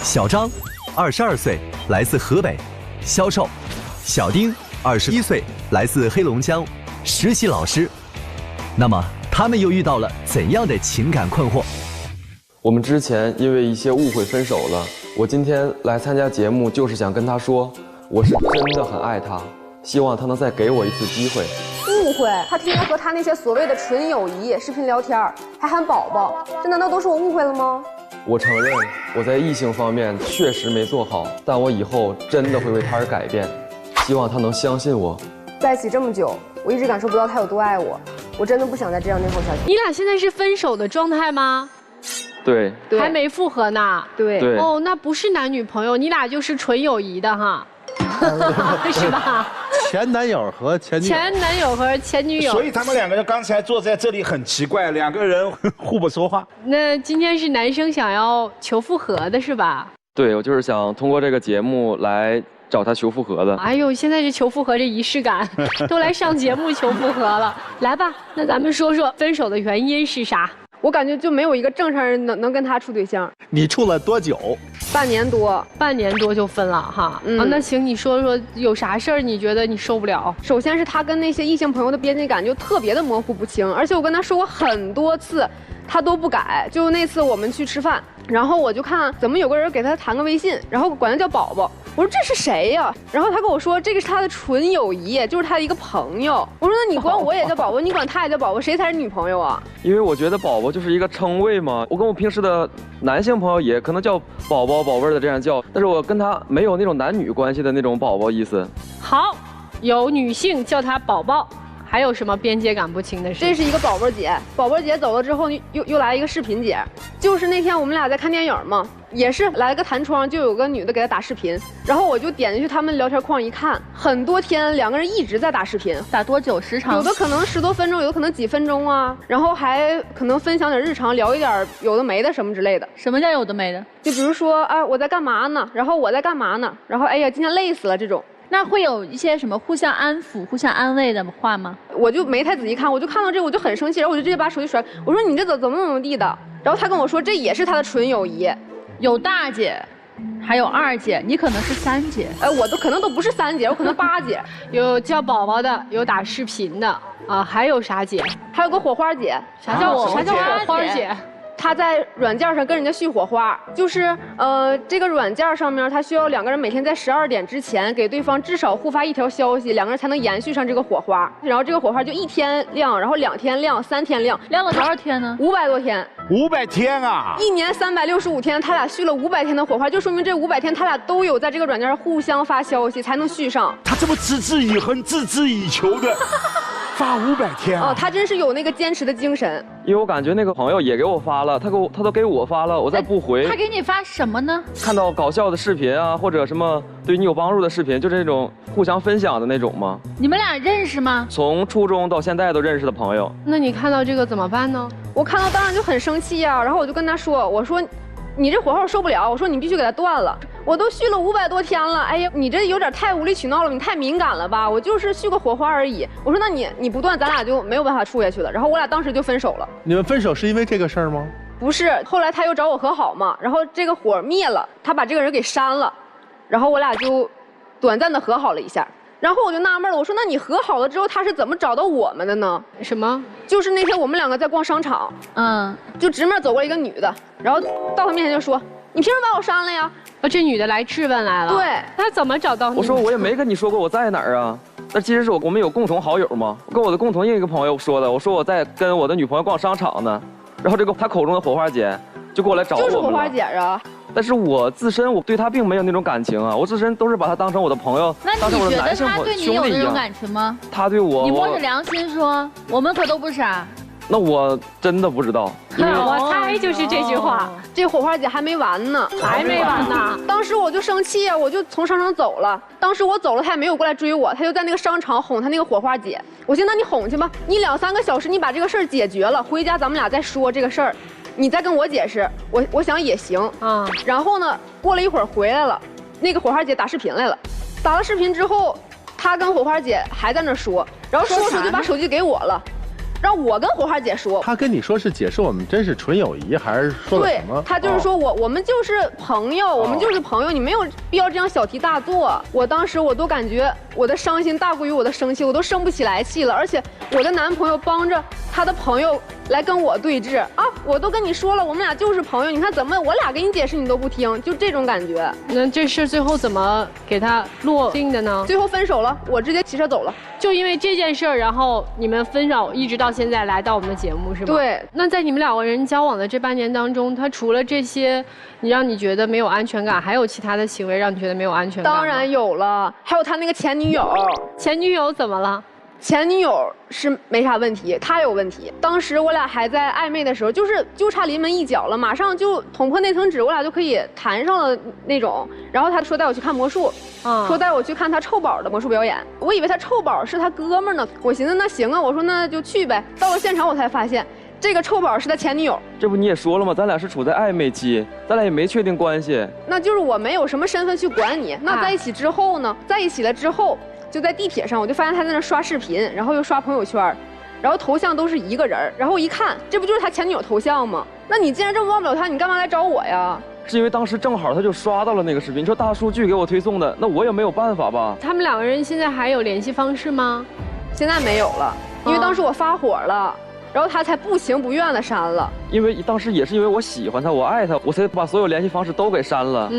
S3: 小张，22岁，来自河北，销售；小丁，21岁，来自黑龙江，实习老师。那么他们又遇到了怎样的情感困惑？
S9: 我们之前因为一些误会分手了。我今天来参加节目，就是想跟他说，我是真的很爱他，希望他能再给我一次机会。
S10: 误会，他天天和他那些所谓的纯友谊视频聊天，还喊宝宝，这难道都是我误会了吗？
S9: 我承认我在异性方面确实没做好，但我以后真的会为他而改变，希望他能相信我。
S10: 在一起这么久，我一直感受不到他有多爱我，我真的不想再这样内耗下去。
S1: 你俩现在是分手的状态吗？
S9: 对，
S1: 还没复合呢。
S10: 对。
S1: 哦，那不是男女朋友，你俩就是纯友谊的哈，是吧？
S8: 前男友和前女友。
S1: 前男友和前女友。
S2: 所以他们2个人刚才坐在这里很奇怪，2个人互不说话。
S1: 那今天是男生想要求复合的是吧？
S9: 对，我就是想通过这个节目来找他求复合的。
S1: 哎呦，现在是求复合这仪式感，都来上节目求复合了。来吧，那咱们说说分手的原因是啥？
S10: 我感觉就没有一个正常人能跟他处对象。
S8: 你处了多久？
S10: 半年多。
S1: 半年多就分了哈。啊，那请你说说有啥事儿你觉得你受不了？
S10: 首先是他跟那些异性朋友的边界感就特别的模糊不清，而且我跟他说过很多次，他都不改。就那次我们去吃饭，然后我就看怎么有个人给他弹个微信，然后管他叫宝宝。我说这是谁呀？然后他跟我说这个是他的纯友谊，就是他的一个朋友。我说那你管我也叫宝宝，你管他也叫宝宝，谁才是女朋友啊？
S9: 因为我觉得宝宝就是一个称谓嘛，我跟我平时的男性朋友也可能叫宝宝宝贝的这样叫，但是我跟他没有那种男女关系的那种宝宝意思。
S1: 好，有女性叫他宝宝。还有什么边界感不清的事？
S10: 这是一个宝贝姐，宝贝姐走了之后，又来一个视频姐，就是那天我们俩在看电影嘛，也是来了个弹窗，就有个女的给他打视频，然后我就点进去他们聊天框一看，很多天2个人一直在打视频，
S7: 打多久时长？
S10: 有的可能10多分钟，有的可能几分钟啊，然后还可能分享点日常，聊一点有的没的什么之类的。
S7: 什么叫有的没的？
S10: 就比如说啊，我在干嘛呢？然后我在干嘛呢？然后哎呀，今天累死了这种。
S7: 那会有一些什么互相安抚、互相安慰的话吗？
S10: 我就没太仔细看，我就看到这个我就很生气，然后我就直接把手机甩，我说你这怎么地的？然后他跟我说这也是他的纯友谊，
S7: 有大姐，还有2姐，你可能是3姐。
S10: 我可能都不是3姐，我可能8姐。
S1: 有叫宝宝的，有打视频的啊，还有啥姐？
S10: 还有个火花姐。
S1: 啥叫火花姐？
S10: 他在软件上跟人家续火花，就是这个软件上面他需要2个人每天在12点之前给对方至少互发1条消息，2个人才能延续上这个火花。然后这个火花就1天亮，然后2天亮，3天亮，
S7: 亮了多少天呢
S10: ？500多天。
S2: 500天啊
S10: ！1年365天，他俩续了500天的火花，就说明这500天他俩都有在这个软件上互相发消息才能续上。
S2: 他这么持之以恒、孜孜以求的。发500天啊！
S10: 他真是有那个坚持的精神。
S9: 因为我感觉那个朋友也给我发了，他都给我发了，我再不回。
S7: 他给你发什么呢？
S9: 看到搞笑的视频啊，或者什么对你有帮助的视频，就是那种互相分享的那种吗？
S7: 你们俩认识吗？
S9: 从初中到现在都认识的朋友。
S1: 那你看到这个怎么办呢？
S10: 我看到当然就很生气呀，然后我就跟他说，我说你这火候受不了，我说你必须给他断了。我都续了500多天了，哎呀，你这有点太无理取闹了，你太敏感了吧？我就是续个火花而已。我说那你不断，咱俩就没有办法处下去了。然后我俩当时就分手了。
S8: 你们分手是因为这个事儿吗？
S10: 不是，后来他又找我和好嘛，然后这个火灭了，他把这个人给删了，然后我俩就短暂的和好了一下。然后我就纳闷了，我说那你和好了之后，他是怎么找到我们的呢？
S1: 什么？
S10: 就是那天我们2个在逛商场，就直面走过来一个女的，然后到他面前就说。你凭什么把我删了呀？
S1: 这女的来质问来了。
S10: 对，
S1: 她怎么找到你？
S9: 我说我也没跟你说过我在哪儿啊。那其实是我们有共同好友嘛，我跟我的共同另一个朋友说的。我说我在跟我的女朋友逛商场呢，然后这个他口中的火花姐就过来找我们了。
S10: 就是火花姐啊。
S9: 但是我自身我对她并没有那种感情啊，我自身都是把她当成我的朋友，当成我的男性朋友兄弟一样。
S7: 那你觉得他对你有那种感情吗？
S9: 他对我，
S7: 你摸着良心说，我们可都不傻。
S9: 那我真的不知道，因为
S1: 我猜就是这句话。
S10: 这火花姐还没完呢，
S1: 还没完呢。
S10: 当时我就生气啊，我就从商场走了。当时我走了，他也没有过来追我，他就在那个商场哄他那个火花姐。我寻思那你哄去吧，你2、3个小时你把这个事儿解决了，回家咱们俩再说这个事儿，你再跟我解释。我想也行啊。然后呢，过了一会儿回来了，那个火花姐打视频来了，打了视频之后，他跟火花姐还在那说，然后说就把手机给我了。让我跟火花姐说，
S8: 他跟你说是解释我们真是纯友谊，还是说了什么？
S10: 对，他就是说我们就是朋友，我们就是朋友，你没有必要这样小题大做。我当时我都感觉我的伤心大过于我的生气，我都生不起来气了。而且我的男朋友帮着他的朋友来跟我对峙啊，我都跟你说了，我们俩就是朋友，你看怎么我俩给你解释你都不听，就这种感觉。
S1: 那这事最后怎么给他落定的呢？
S10: 最后分手了，我直接骑车走了。
S1: 就因为这件事儿，然后你们分手，一直到现在来到我们的节目是吗？
S10: 对。
S1: 那在你们2个人交往的这半年当中，他除了这些，让你觉得没有安全感，还有其他的行为让你觉得没有安全感吗？
S10: 当然有了，还有他那个前女友。
S1: 前女友怎么了？
S10: 前女友是没啥问题，他有问题。当时我俩还在暧昧的时候，就差临门一脚了，马上就捅破那层纸，我俩就可以谈上了那种。然后他说带我去看魔术，说带我去看他臭宝的魔术表演。我以为他臭宝是他哥们儿呢，我寻思那行啊，我说那就去呗。到了现场我才发现，这个臭宝是他前女友。
S9: 这不你也说了吗？咱俩是处在暧昧期，咱俩也没确定关系。
S10: 那就是我没有什么身份去管你。那在一起之后呢？在一起了之后。就在地铁上，我就发现他在那刷视频，然后又刷朋友圈，然后头像都是一个人，然后我一看，这不就是他前女友头像吗？那你既然这么忘不了他，你干嘛来找我呀？
S9: 是因为当时正好他就刷到了那个视频，你说大数据给我推送的，那我也没有办法吧？
S1: 他们2个人现在还有联系方式吗？
S10: 现在没有了，因为当时我发火了，然后他才不情不愿的删了。
S9: 因为当时也是因为我喜欢他，我爱他，我才把所有联系方式都给删了。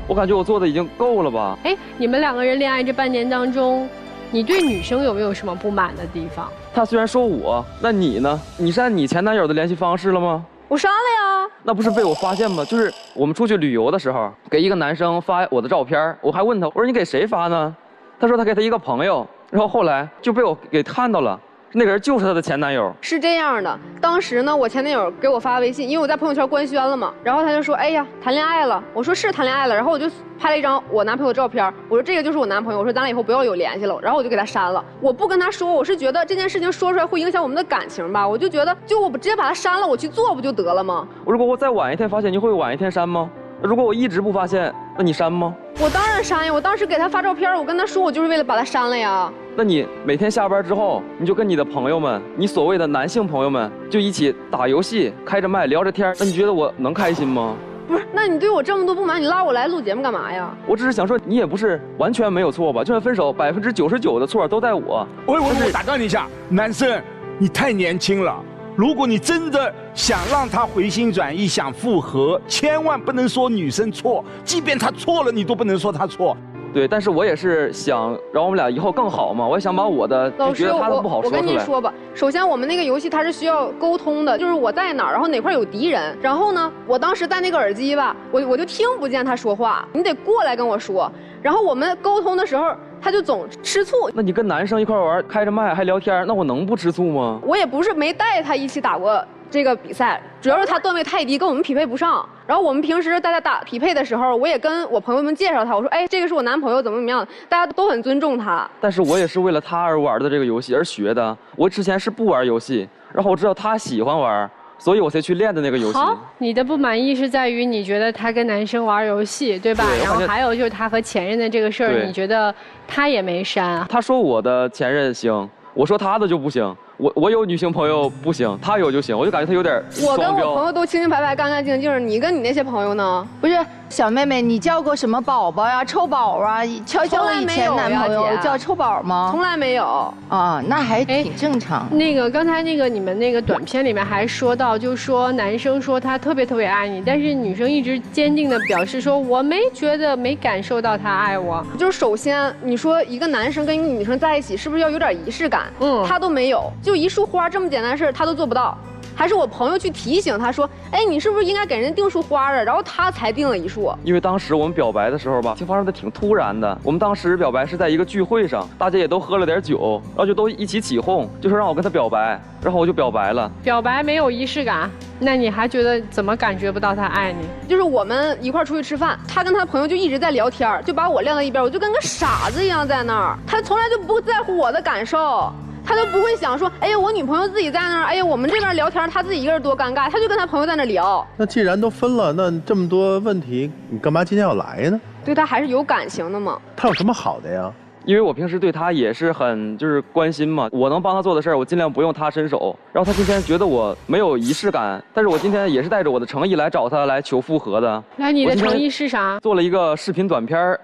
S9: 我感觉我做的已经够了吧？
S1: 哎，你们2个人恋爱这半年当中，你对女生有没有什么不满的地方？
S9: 他虽然说我，那你呢？你删你前男友的联系方式了吗？
S10: 我删了呀。
S9: 那不是被我发现吗？就是我们出去旅游的时候，给一个男生发我的照片，我还问他，我说你给谁发呢？他说他给他一个朋友，然后后来就被我给看到了。那个人就是他的前男友。是
S10: 这样的，当时呢，我前男友给我发微信，因为我在朋友圈官宣了嘛，然后他就说，哎呀，谈恋爱了。我说是谈恋爱了，然后我就拍了一张我男朋友的照片，我说这个就是我男朋友，我说咱俩以后不要有联系了，然后我就给他删了。我不跟他说，我是觉得这件事情说出来会影响我们的感情吧，我就觉得，就我直接把他删了，我去做不就得了吗？
S9: 如果我再晚一天发现，你会晚一天删吗？如果我一直不发现，那你删吗？
S10: 我当然删呀！我当时给他发照片，我跟他说，我就是为了把他删了呀。
S9: 那你每天下班之后，你就跟你的朋友们，你所谓的男性朋友们，就一起打游戏，开着麦聊着天，那你觉得我能开心吗？
S10: 不是，那你对我这么多不满，你拉我来录节目干嘛呀？
S9: 我只是想说，你也不是完全没有错吧？就算分手，99%的错都在我。
S2: 我打断你一下，男生，你太年轻了。如果你真的想让他回心转意，想复合，千万不能说女生错，即便她错了，你都不能说她错。
S9: 对，但是我也是想让我们俩以后更好嘛，我也想把我的就觉得他的不好说出来。
S10: 我跟你说吧，首先我们那个游戏它是需要沟通的，就是我在哪儿，然后哪块有敌人，然后呢，我当时戴那个耳机吧，我就听不见他说话，你得过来跟我说，然后我们沟通的时候。他就总吃醋。
S9: 那你跟男生一块玩，开着麦还聊天，那我能不吃醋吗？
S10: 我也不是没带他一起打过这个比赛，主要是他段位太低，跟我们匹配不上。然后我们平时大家打匹配的时候，我也跟我朋友们介绍他，我说，哎，这个是我男朋友，怎么样？大家都很尊重他。
S9: 但是我也是为了他而玩的这个游戏而学的。我之前是不玩游戏，然后我知道他喜欢玩。所以我才去练的那个游戏。
S1: 好，你的不满意是在于你觉得他跟男生玩游戏，对吧？
S9: 对，
S1: 然后还有就是他和前任的这个事儿，你觉得他也没删啊？
S9: 他说我的前任行，我说他的就不行。我有女性朋友不行，他有就行，我就感觉他有点双标。
S10: 我跟我朋友都清清白白、干干净净，你跟你那些朋友呢？
S6: 不是，小妹妹，你叫过什么宝宝呀、臭宝啊？交过以前男朋友叫臭宝吗？
S10: 从来没有
S6: 啊，那还挺正常。
S1: 那个刚才那个你们那个短片里面还说到，就说男生说他特别特别爱你，但是女生一直坚定的表示说我没觉得没感受到他爱我。
S10: 就是首先你说一个男生跟一个女生在一起，是不是要有点仪式感？他都没有，就一束花这么简单的事他都做不到。还是我朋友去提醒他说，哎，你是不是应该给人家订束花啊？然后他才订了一束。
S9: 因为当时我们表白的时候吧，就发生的挺突然的。我们当时表白是在一个聚会上，大家也都喝了点酒，然后就都一起起哄，就说让我跟他表白，然后我就表白了。
S1: 表白没有仪式感，那你还觉得怎么感觉不到他爱你？
S10: 就是我们一块出去吃饭，他跟他朋友就一直在聊天，就把我晾到一边，我就跟个傻子一样在那儿。他从来就不在乎我的感受。他就不会想说，哎呀，我女朋友自己在那儿，哎呀，我们这边聊天，他自己一个人多尴尬，他就跟他朋友在那聊。
S8: 那既然都分了，那这么多问题，你干嘛今天要来呢？
S10: 对他还是有感情的嘛。
S8: 他有什么好的呀？
S9: 因为我平时对他也是很就是关心嘛，我能帮他做的事儿，我尽量不用他伸手。然后他今天觉得我没有仪式感，但是我今天也是带着我的诚意来找他来求复合的。
S1: 来，你的诚意是啥？
S9: 做了一个视频短片，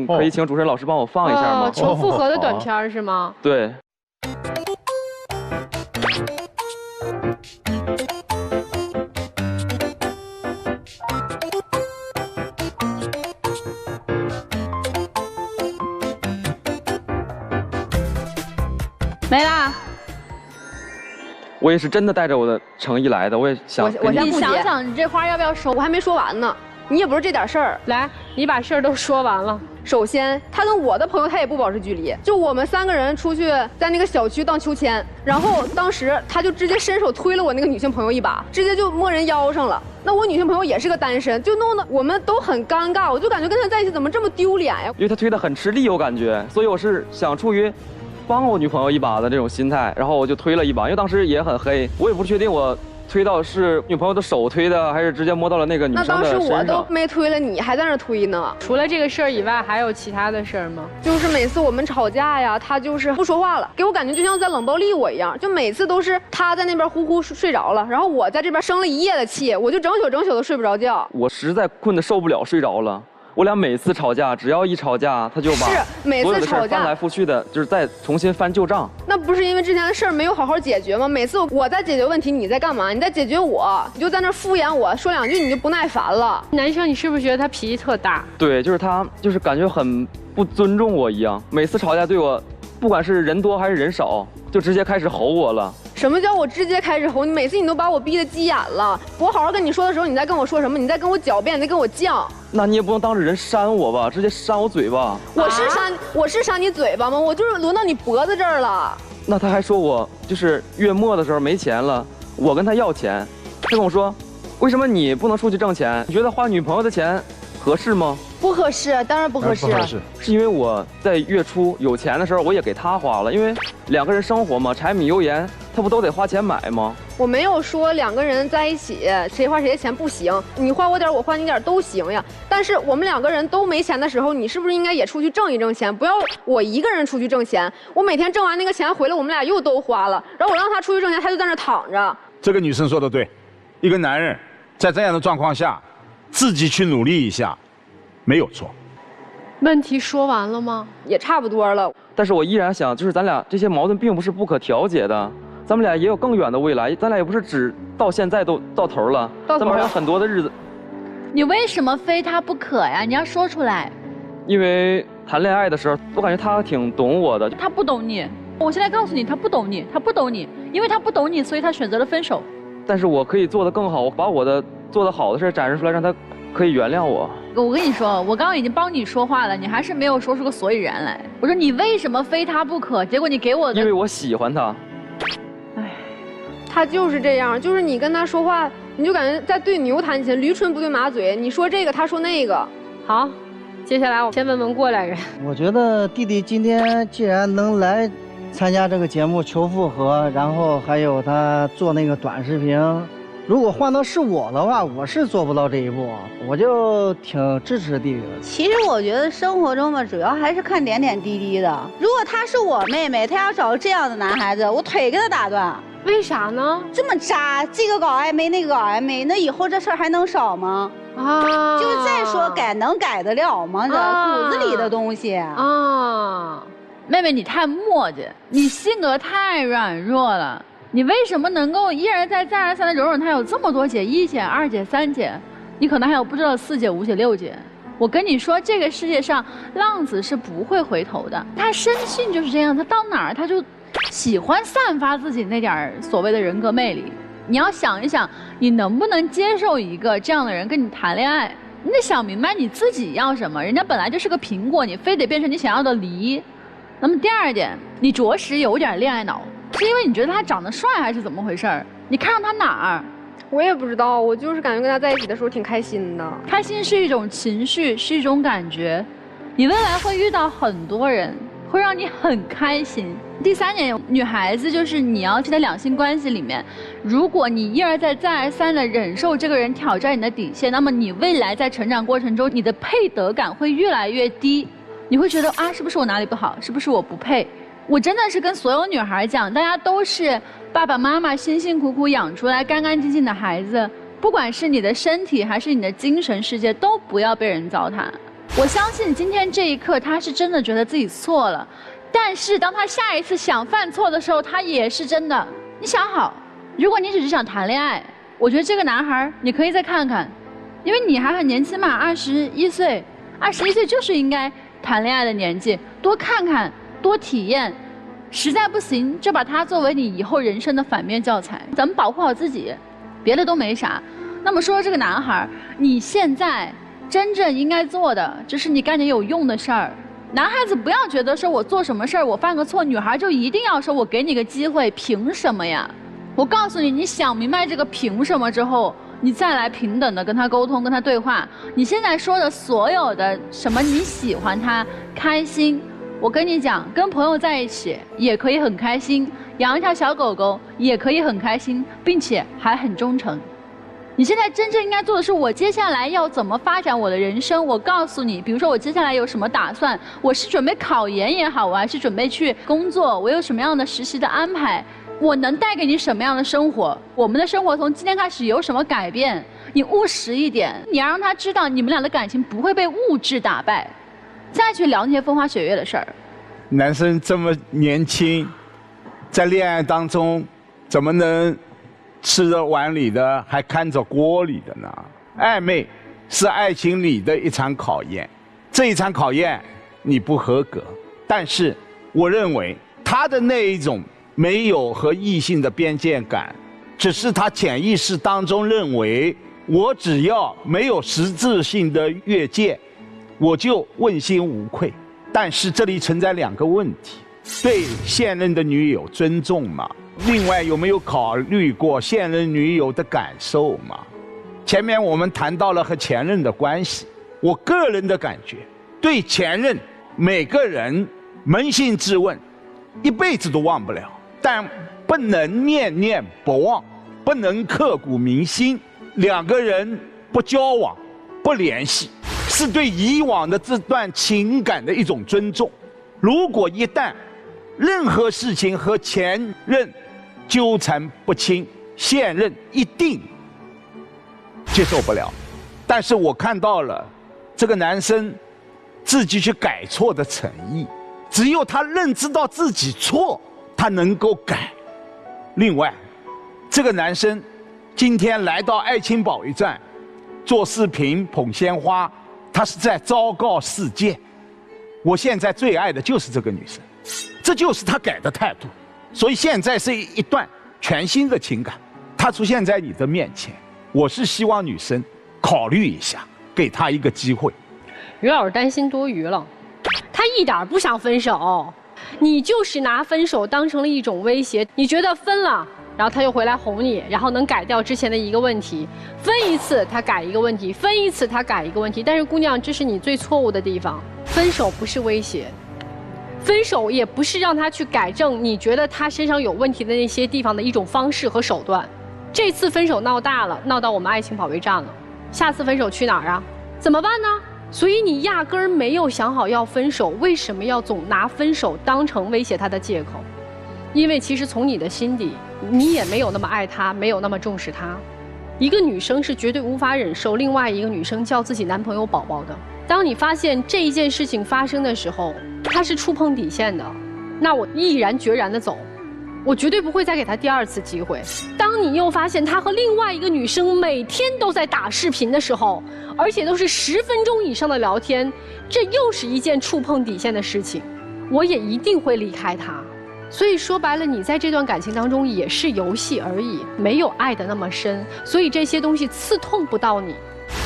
S9: 可以请主持人老师帮我放一下吗？
S1: 求复合的短片是吗？
S9: 对。
S7: 没啦。
S9: 我也是真的带着我的诚意来的，我也想。
S10: 你
S7: 想想，你这花要不要收？
S10: 我还没说完呢。你也不是这点事儿，
S1: 来，你把事儿都说完了。
S10: 首先，他跟我的朋友他也不保持距离，就我们3个人出去在那个小区荡秋千，然后当时他就直接伸手推了我那个女性朋友一把，直接就摸人腰上了。那我女性朋友也是个单身，就弄得我们都很尴尬，我就感觉跟他在一起怎么这么丢脸呀？
S9: 因为他推得很吃力，我感觉，所以我是想出于帮我女朋友一把的这种心态，然后我就推了一把，因为当时也很黑，我也不确定我推到是女朋友的手推的，还是直接摸到了那个女生的身上。
S10: 那当时我都没推了，你还在那推呢。
S1: 除了这个事儿以外，还有其他的事儿吗？
S10: 就是每次我们吵架呀，他就是不说话了，给我感觉就像在冷暴力我一样。就每次都是他在那边呼呼睡着了，然后我在这边生了一夜的气，我就整宿都睡不着觉。
S9: 我实在困得受不了，睡着了。我俩每次吵架，只要一吵架，他就把
S10: 每次吵架
S9: 翻来覆去的，就是再重新翻旧账。
S10: 那不是因为之前的事儿没有好好解决吗？每次我在解决问题，你在干嘛？你在解决我，你就在那敷衍我，说2句你就不耐烦了。
S1: 男生，你是不是觉得他脾气特大？
S9: 对，就是他，就是感觉很不尊重我一样。每次吵架对我，不管是人多还是人少，就直接开始吼我了。
S10: 什么叫我直接开始吼你？每次你都把我逼得急眼了。我好好跟你说的时候，你在跟我说什么？你在跟我狡辩，你在跟我犟。
S9: 那你也不能当着人扇我吧，直接扇我嘴巴。
S10: 我是扇你嘴巴吗？我就是轮到你脖子这儿了。
S9: 那他还说我就是月末的时候没钱了，我跟他要钱，他跟我说，为什么你不能出去挣钱？你觉得花女朋友的钱合适吗？
S6: 不合适，当然不合适。
S9: 是因为我在月初有钱的时候，我也给他花了，因为2个人生活嘛，柴米油盐，他不都得花钱买吗？
S10: 我没有说2个人在一起谁花谁的钱不行，你花我点，我花你点都行呀。但是我们2个人都没钱的时候，你是不是应该也出去挣一挣钱？不要我一个人出去挣钱，我每天挣完那个钱回来，我们俩又都花了，然后我让他出去挣钱，他就在那躺着。
S2: 这个女生说的对，一个男人在这样的状况下，自己去努力一下，没有错。
S1: 问题说完了吗？
S10: 也差不多了。
S9: 但是我依然想，就是咱俩这些矛盾并不是不可调解的，咱们俩也有更远的未来，咱俩也不是只到现在都到头了，咱们还有很多的日子。
S7: 你为什么非他不可呀？你要说出来。
S9: 因为谈恋爱的时候，我感觉他挺懂我的。
S7: 他不懂你，我现在告诉你，他不懂你，他不懂你，因为他不懂你，所以他选择了分手。
S9: 但是我可以做得更好，我把我的做得好的事展示出来，让他可以原谅我。
S7: 我跟你说，我刚刚已经帮你说话了，你还是没有说出个所以然来。我说你为什么非他不可？结果你给我的，
S9: 因为我喜欢他。
S10: 哎，他就是这样，就是你跟他说话，你就感觉在对牛弹琴，驴唇不对马嘴。你说这个，他说那个。
S1: 好，接下来我先问问过来人。
S5: 我觉得弟弟今天既然能来参加这个节目求复合，然后还有他做那个短视频。如果换到是我的话，我是做不到这一步，我就挺支持弟弟的。
S4: 其实我觉得生活中嘛，主要还是看点点滴滴的。如果她是我妹妹，她要找个这样的男孩子，我腿给他打断。
S1: 为啥呢？
S4: 这么渣，这个搞暧昧，那个搞暧昧，那以后这事儿还能少吗？
S1: 啊，
S4: 就是再说能改得了吗？骨子里的东西
S1: 啊。
S7: 妹妹，你太磨叽，你性格太软弱了。你为什么能够一而再再而三的容忍他有这么多姐，1姐、2姐、3姐，你可能还有不知道4姐、5姐、6姐。我跟你说，这个世界上浪子是不会回头的，他生性就是这样，他到哪儿他就喜欢散发自己那点所谓的人格魅力。你要想一想，你能不能接受一个这样的人跟你谈恋爱？你得想明白你自己要什么。人家本来就是个苹果，你非得变成你想要的梨。那么第二点，你着实有点恋爱脑，是因为你觉得他长得帅还是怎么回事儿？你看上他哪儿？
S10: 我也不知道，我就是感觉跟他在一起的时候挺开心的。
S7: 开心是一种情绪，是一种感觉。你未来会遇到很多人，会让你很开心。第三点，女孩子就是你要在两性关系里面，如果你一而再再而三的忍受这个人挑战你的底线，那么你未来在成长过程中，你的配得感会越来越低。你会觉得啊，是不是我哪里不好？是不是我不配？我真的是跟所有女孩讲，大家都是爸爸妈妈辛辛苦苦养出来干干净净的孩子，不管是你的身体还是你的精神世界，都不要被人糟蹋。我相信今天这一刻，他是真的觉得自己错了。但是当他下一次想犯错的时候，他也是真的。你想好，如果你只是想谈恋爱，我觉得这个男孩你可以再看看，因为你还很年轻嘛，21岁，21岁就是应该谈恋爱的年纪，多看看，多体验，实在不行就把它作为你以后人生的反面教材。咱们保护好自己，别的都没啥。那么说这个男孩，你现在真正应该做的就是你干点有用的事儿。男孩子不要觉得说我做什么事儿我犯个错，女孩就一定要说我给你个机会，凭什么呀？我告诉你，你想明白这个凭什么之后，你再来平等的跟他沟通，跟他对话。你现在说的所有的什么你喜欢他开心，我跟你讲，跟朋友在一起也可以很开心，养一条小狗狗也可以很开心，并且还很忠诚。你现在真正应该做的是，我接下来要怎么发展我的人生。我告诉你，比如说我接下来有什么打算，我是准备考研也好，我还是准备去工作，我有什么样的实习的安排，我能带给你什么样的生活，我们的生活从今天开始有什么改变。你务实一点，你要让他知道你们俩的感情不会被物质打败，再去聊那些风花雪月的事儿。
S2: 男生这么年轻，在恋爱当中怎么能吃着碗里的还看着锅里的呢？暧昧是爱情里的一场考验，这一场考验你不合格，但是我认为他的那一种没有和异性的边界感，只是他潜意识当中认为，我只要没有实质性的越界，我就问心无愧。但是这里存在两个问题：对现任的女友尊重吗？另外有没有考虑过现任女友的感受吗？前面我们谈到了和前任的关系，我个人的感觉，对前任每个人扪心自问，一辈子都忘不了，但不能念念不忘，不能刻骨铭心。两个人不交往不联系，是对以往的这段情感的一种尊重。如果一旦任何事情和前任纠缠不清，现任一定接受不了。但是我看到了这个男生自己去改错的诚意，只有他认知到自己错，他能够改。另外，这个男生今天来到爱卿保育站做视频捧鲜花，他是在昭告世界，我现在最爱的就是这个女生，这就是他改的态度。所以现在是一段全新的情感，他出现在你的面前，我是希望女生考虑一下，给他一个机会。
S1: 于老师担心多余了，他一点不想分手，你就是拿分手当成了一种威胁，你觉得分了，然后他又回来哄你，然后能改掉之前的一个问题，分一次他改一个问题，分一次他改一个问题。但是姑娘，这是你最错误的地方，分手不是威胁，分手也不是让他去改正你觉得他身上有问题的那些地方的一种方式和手段。这次分手闹大了，闹到我们爱情保卫战了，下次分手去哪儿啊？怎么办呢？所以你压根儿没有想好要分手，为什么要总拿分手当成威胁他的借口？因为其实从你的心底，你也没有那么爱他，没有那么重视他。一个女生是绝对无法忍受另外一个女生叫自己男朋友宝宝的。当你发现这一件事情发生的时候，他是触碰底线的，那我毅然决然的走，我绝对不会再给他第二次机会。当你又发现他和另外一个女生每天都在打视频的时候，而且都是10分钟以上的聊天，这又是一件触碰底线的事情，我也一定会离开他。所以说白了，你在这段感情当中也是游戏而已，没有爱的那么深，所以这些东西刺痛不到你，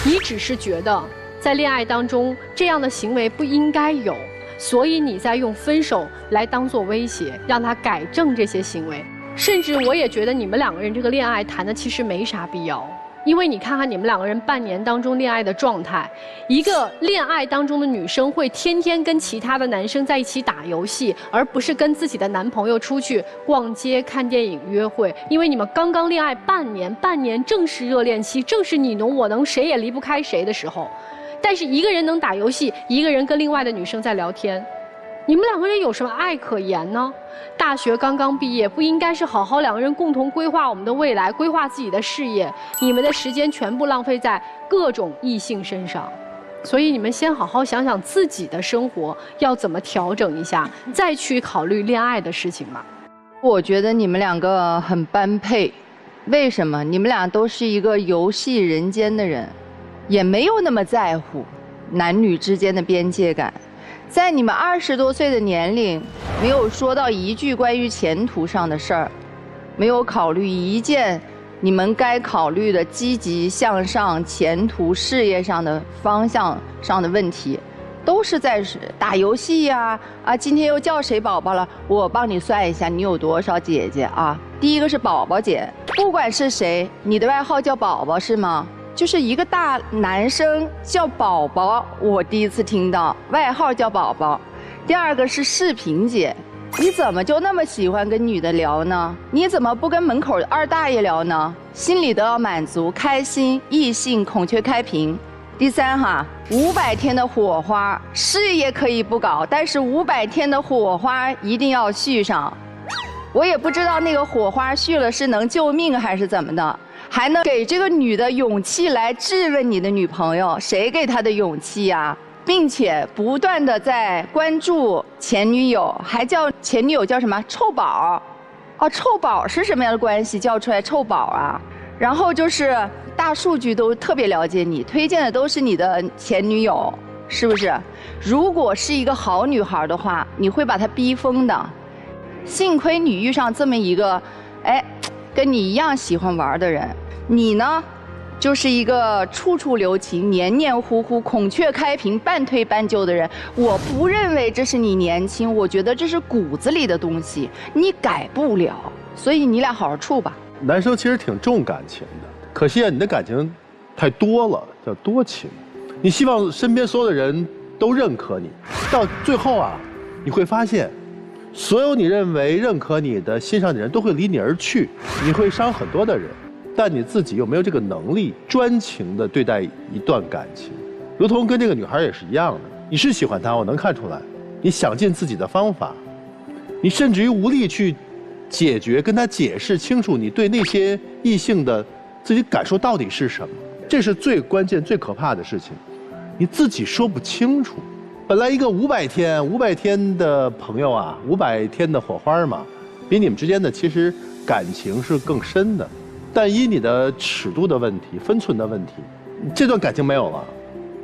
S1: 你只是觉得在恋爱当中这样的行为不应该有，所以你在用分手来当作威胁，让他改正这些行为。甚至我也觉得你们两个人这个恋爱谈的其实没啥必要。因为你看看你们两个人半年当中恋爱的状态，一个恋爱当中的女生会天天跟其他的男生在一起打游戏，而不是跟自己的男朋友出去逛街、看电影、约会。因为你们刚刚恋爱半年正是热恋期，正是你侬我侬，谁也离不开谁的时候。但是一个人能打游戏，一个人跟另外的女生在聊天，你们两个人有什么爱可言呢？大学刚刚毕业，不应该是好好两个人共同规划我们的未来，规划自己的事业？你们的时间全部浪费在各种异性身上，所以你们先好好想想自己的生活要怎么调整一下，再去考虑恋爱的事情吧。
S6: 我觉得你们两个很般配，为什么？你们俩都是一个游戏人间的人，也没有那么在乎男女之间的边界感。在你们20多岁的年龄，没有说到一句关于前途上的事儿，没有考虑一件你们该考虑的积极向上、前途事业上的方向上的问题，都是在打游戏呀！今天又叫谁宝宝了？我帮你算一下，你有多少姐姐啊？第一个是宝宝姐，不管是谁，你的外号叫宝宝是吗？就是一个大男生叫宝宝，我第一次听到外号叫宝宝。第二个是视频姐，你怎么就那么喜欢跟女的聊呢？你怎么不跟门口二大爷聊呢？心里都要满足，开心，异性孔雀开屏。第三哈，500天的火花，事业可以不搞，但是500天的火花一定要续上。我也不知道那个火花续了是能救命还是怎么的。还能给这个女的勇气来质问你的女朋友，谁给她的勇气呀？并且不断的在关注前女友，还叫前女友叫什么臭宝？哦，臭宝是什么样的关系？叫出来臭宝啊？然后就是大数据都特别了解你，推荐的都是你的前女友，是不是？如果是一个好女孩的话，你会把她逼疯的。幸亏你遇上这么一个，跟你一样喜欢玩的人，你呢，就是一个处处留情、黏黏糊糊、孔雀开屏、半推半就的人。我不认为这是你年轻，我觉得这是骨子里的东西，你改不了。所以你俩好好处吧。
S8: 男生其实挺重感情的，可惜啊，你的感情太多了，叫多情。你希望身边所有的人都认可你，到最后啊，你会发现。所有你认为认可你的、欣赏你的人都会离你而去，你会伤很多的人，但你自己又没有这个能力专情地对待一段感情，如同跟这个女孩也是一样的。你是喜欢她，我能看出来，你想尽自己的方法，你甚至于无力去解决、跟她解释清楚你对那些异性的自己感受到底是什么，这是最关键、最可怕的事情，你自己说不清楚。本来一个500天的朋友啊，500天的火花嘛，比你们之间的其实感情是更深的，但因你的尺度的问题、分寸的问题，这段感情没有了，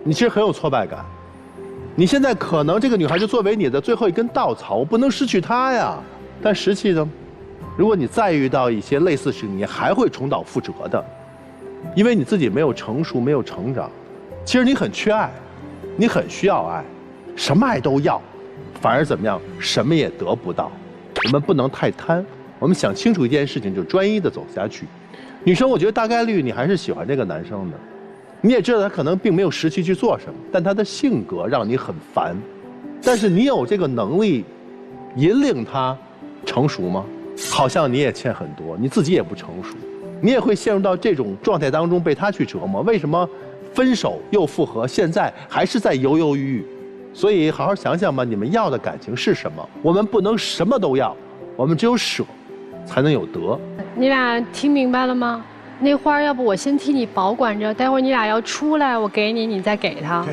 S8: 你其实很有挫败感。你现在可能这个女孩就作为你的最后一根稻草，我不能失去她呀。但实际呢，如果你再遇到一些类似事情，你还会重蹈覆辙的，因为你自己没有成熟，没有成长。其实你很缺爱，你很需要爱。什么爱都要，反而怎么样？什么也得不到。我们不能太贪，我们想清楚一件事情，就专一的走下去。女生，我觉得大概率你还是喜欢这个男生的，你也知道他可能并没有实际去做什么，但他的性格让你很烦。但是你有这个能力引领他成熟吗？好像你也欠很多，你自己也不成熟，你也会陷入到这种状态当中被他去折磨。为什么分手又复合，现在还是在犹犹豫豫？所以好好想想吧，你们要的感情是什么？我们不能什么都要，我们只有舍，才能有得。
S1: 你俩听明白了吗？那花要不我先替你保管着，待会儿你俩要出来，我给你，你再给他。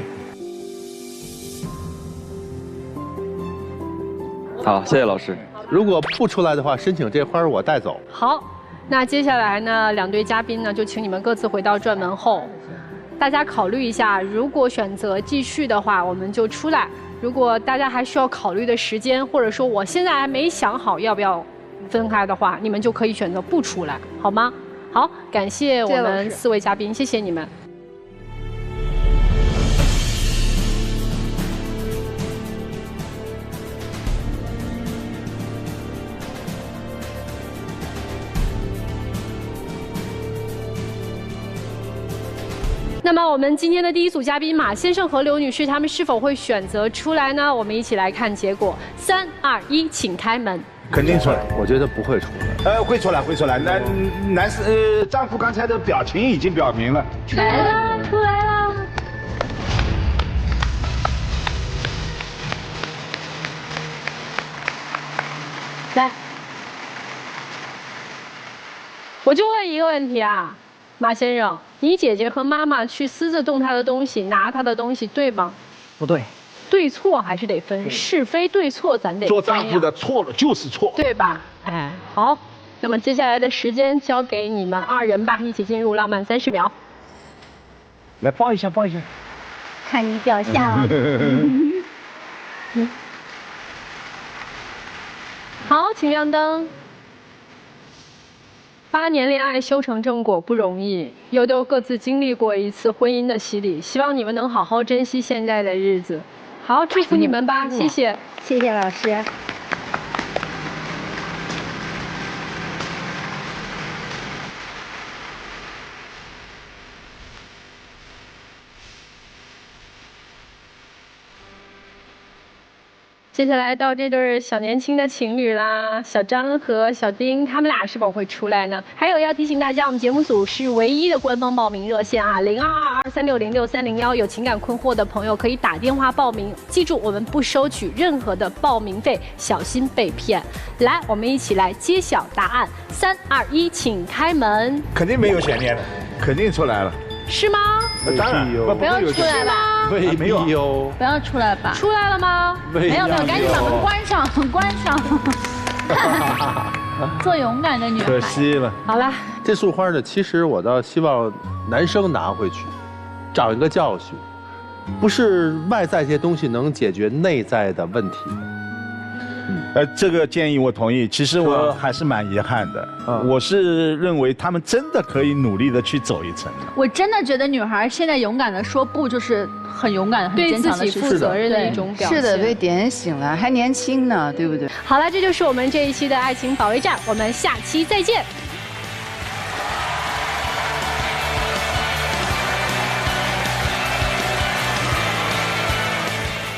S9: 好，谢谢老师。
S8: 如果不出来的话，申请这花我带走。
S1: 好，那接下来呢，两对嘉宾呢，就请你们各自回到转门后。大家考虑一下，如果选择继续的话，我们就出来；如果大家还需要考虑的时间，或者说我现在还没想好要不要分开的话，你们就可以选择不出来，好吗？好，感谢我们4位嘉宾，谢谢你们。那么我们今天的第一组嘉宾马先生和刘女士，他们是否会选择出来呢？我们一起来看结果。3、2、1，请开门。
S2: 肯定出来，
S8: 我觉得不会出来。
S2: 会出来，会出来。男士，丈夫刚才的表情已经表明了。
S1: 来了，出来了。来，我就问一个问题啊，马先生，你姐姐和妈妈去私自动她的东西，拿她的东西，对吗？
S5: 不对。
S1: 对错还是得分，是非对错咱得分呀。
S2: 做丈夫的错了就是错，
S1: 对吧？哎，好，那么接下来的时间交给你们2人吧，一起进入浪漫30秒。
S2: 来抱一下，抱一下。
S4: 看你表现了。
S1: 好，请亮灯。8年恋爱修成正果不容易，又都各自经历过一次婚姻的洗礼，希望你们能好好珍惜现在的日子。好，祝福你们吧，谢谢，
S4: 谢谢老师。
S1: 接下来到这对小年轻的情侣啦，小张和小丁，他们俩是否会出来呢？还有要提醒大家，我们节目组是唯一的官方报名热线啊，0222360301，有情感困惑的朋友可以打电话报名。记住，我们不收取任何的报名费，小心被骗。来，我们一起来揭晓答案。3、2、1，请开门。
S2: 肯定没有悬念的，肯定出来了。
S1: 是吗？
S2: 当然，
S7: 不要出来吧。
S8: 未必哟，
S7: 不要出来吧。
S1: 出来了吗？
S7: 没有，赶紧把门关上，关上。做勇敢的女孩。
S8: 可惜了。
S1: 好了，
S8: 这束花呢，其实我倒希望男生拿回去，长一个教训。不是外在这些东西能解决内在的问题。
S2: 这个建议我同意。其实我还是蛮遗憾的。我是认为他们真的可以努力的去走一程。
S7: 我真的觉得女孩现在勇敢的说不，就是很勇敢、很坚强的事情，
S1: 对自己负责任的一种表现。
S6: 是的，被点醒了，还年轻呢，对不对？
S1: 好了，这就是我们这一期的爱情保卫战，我们下期再见。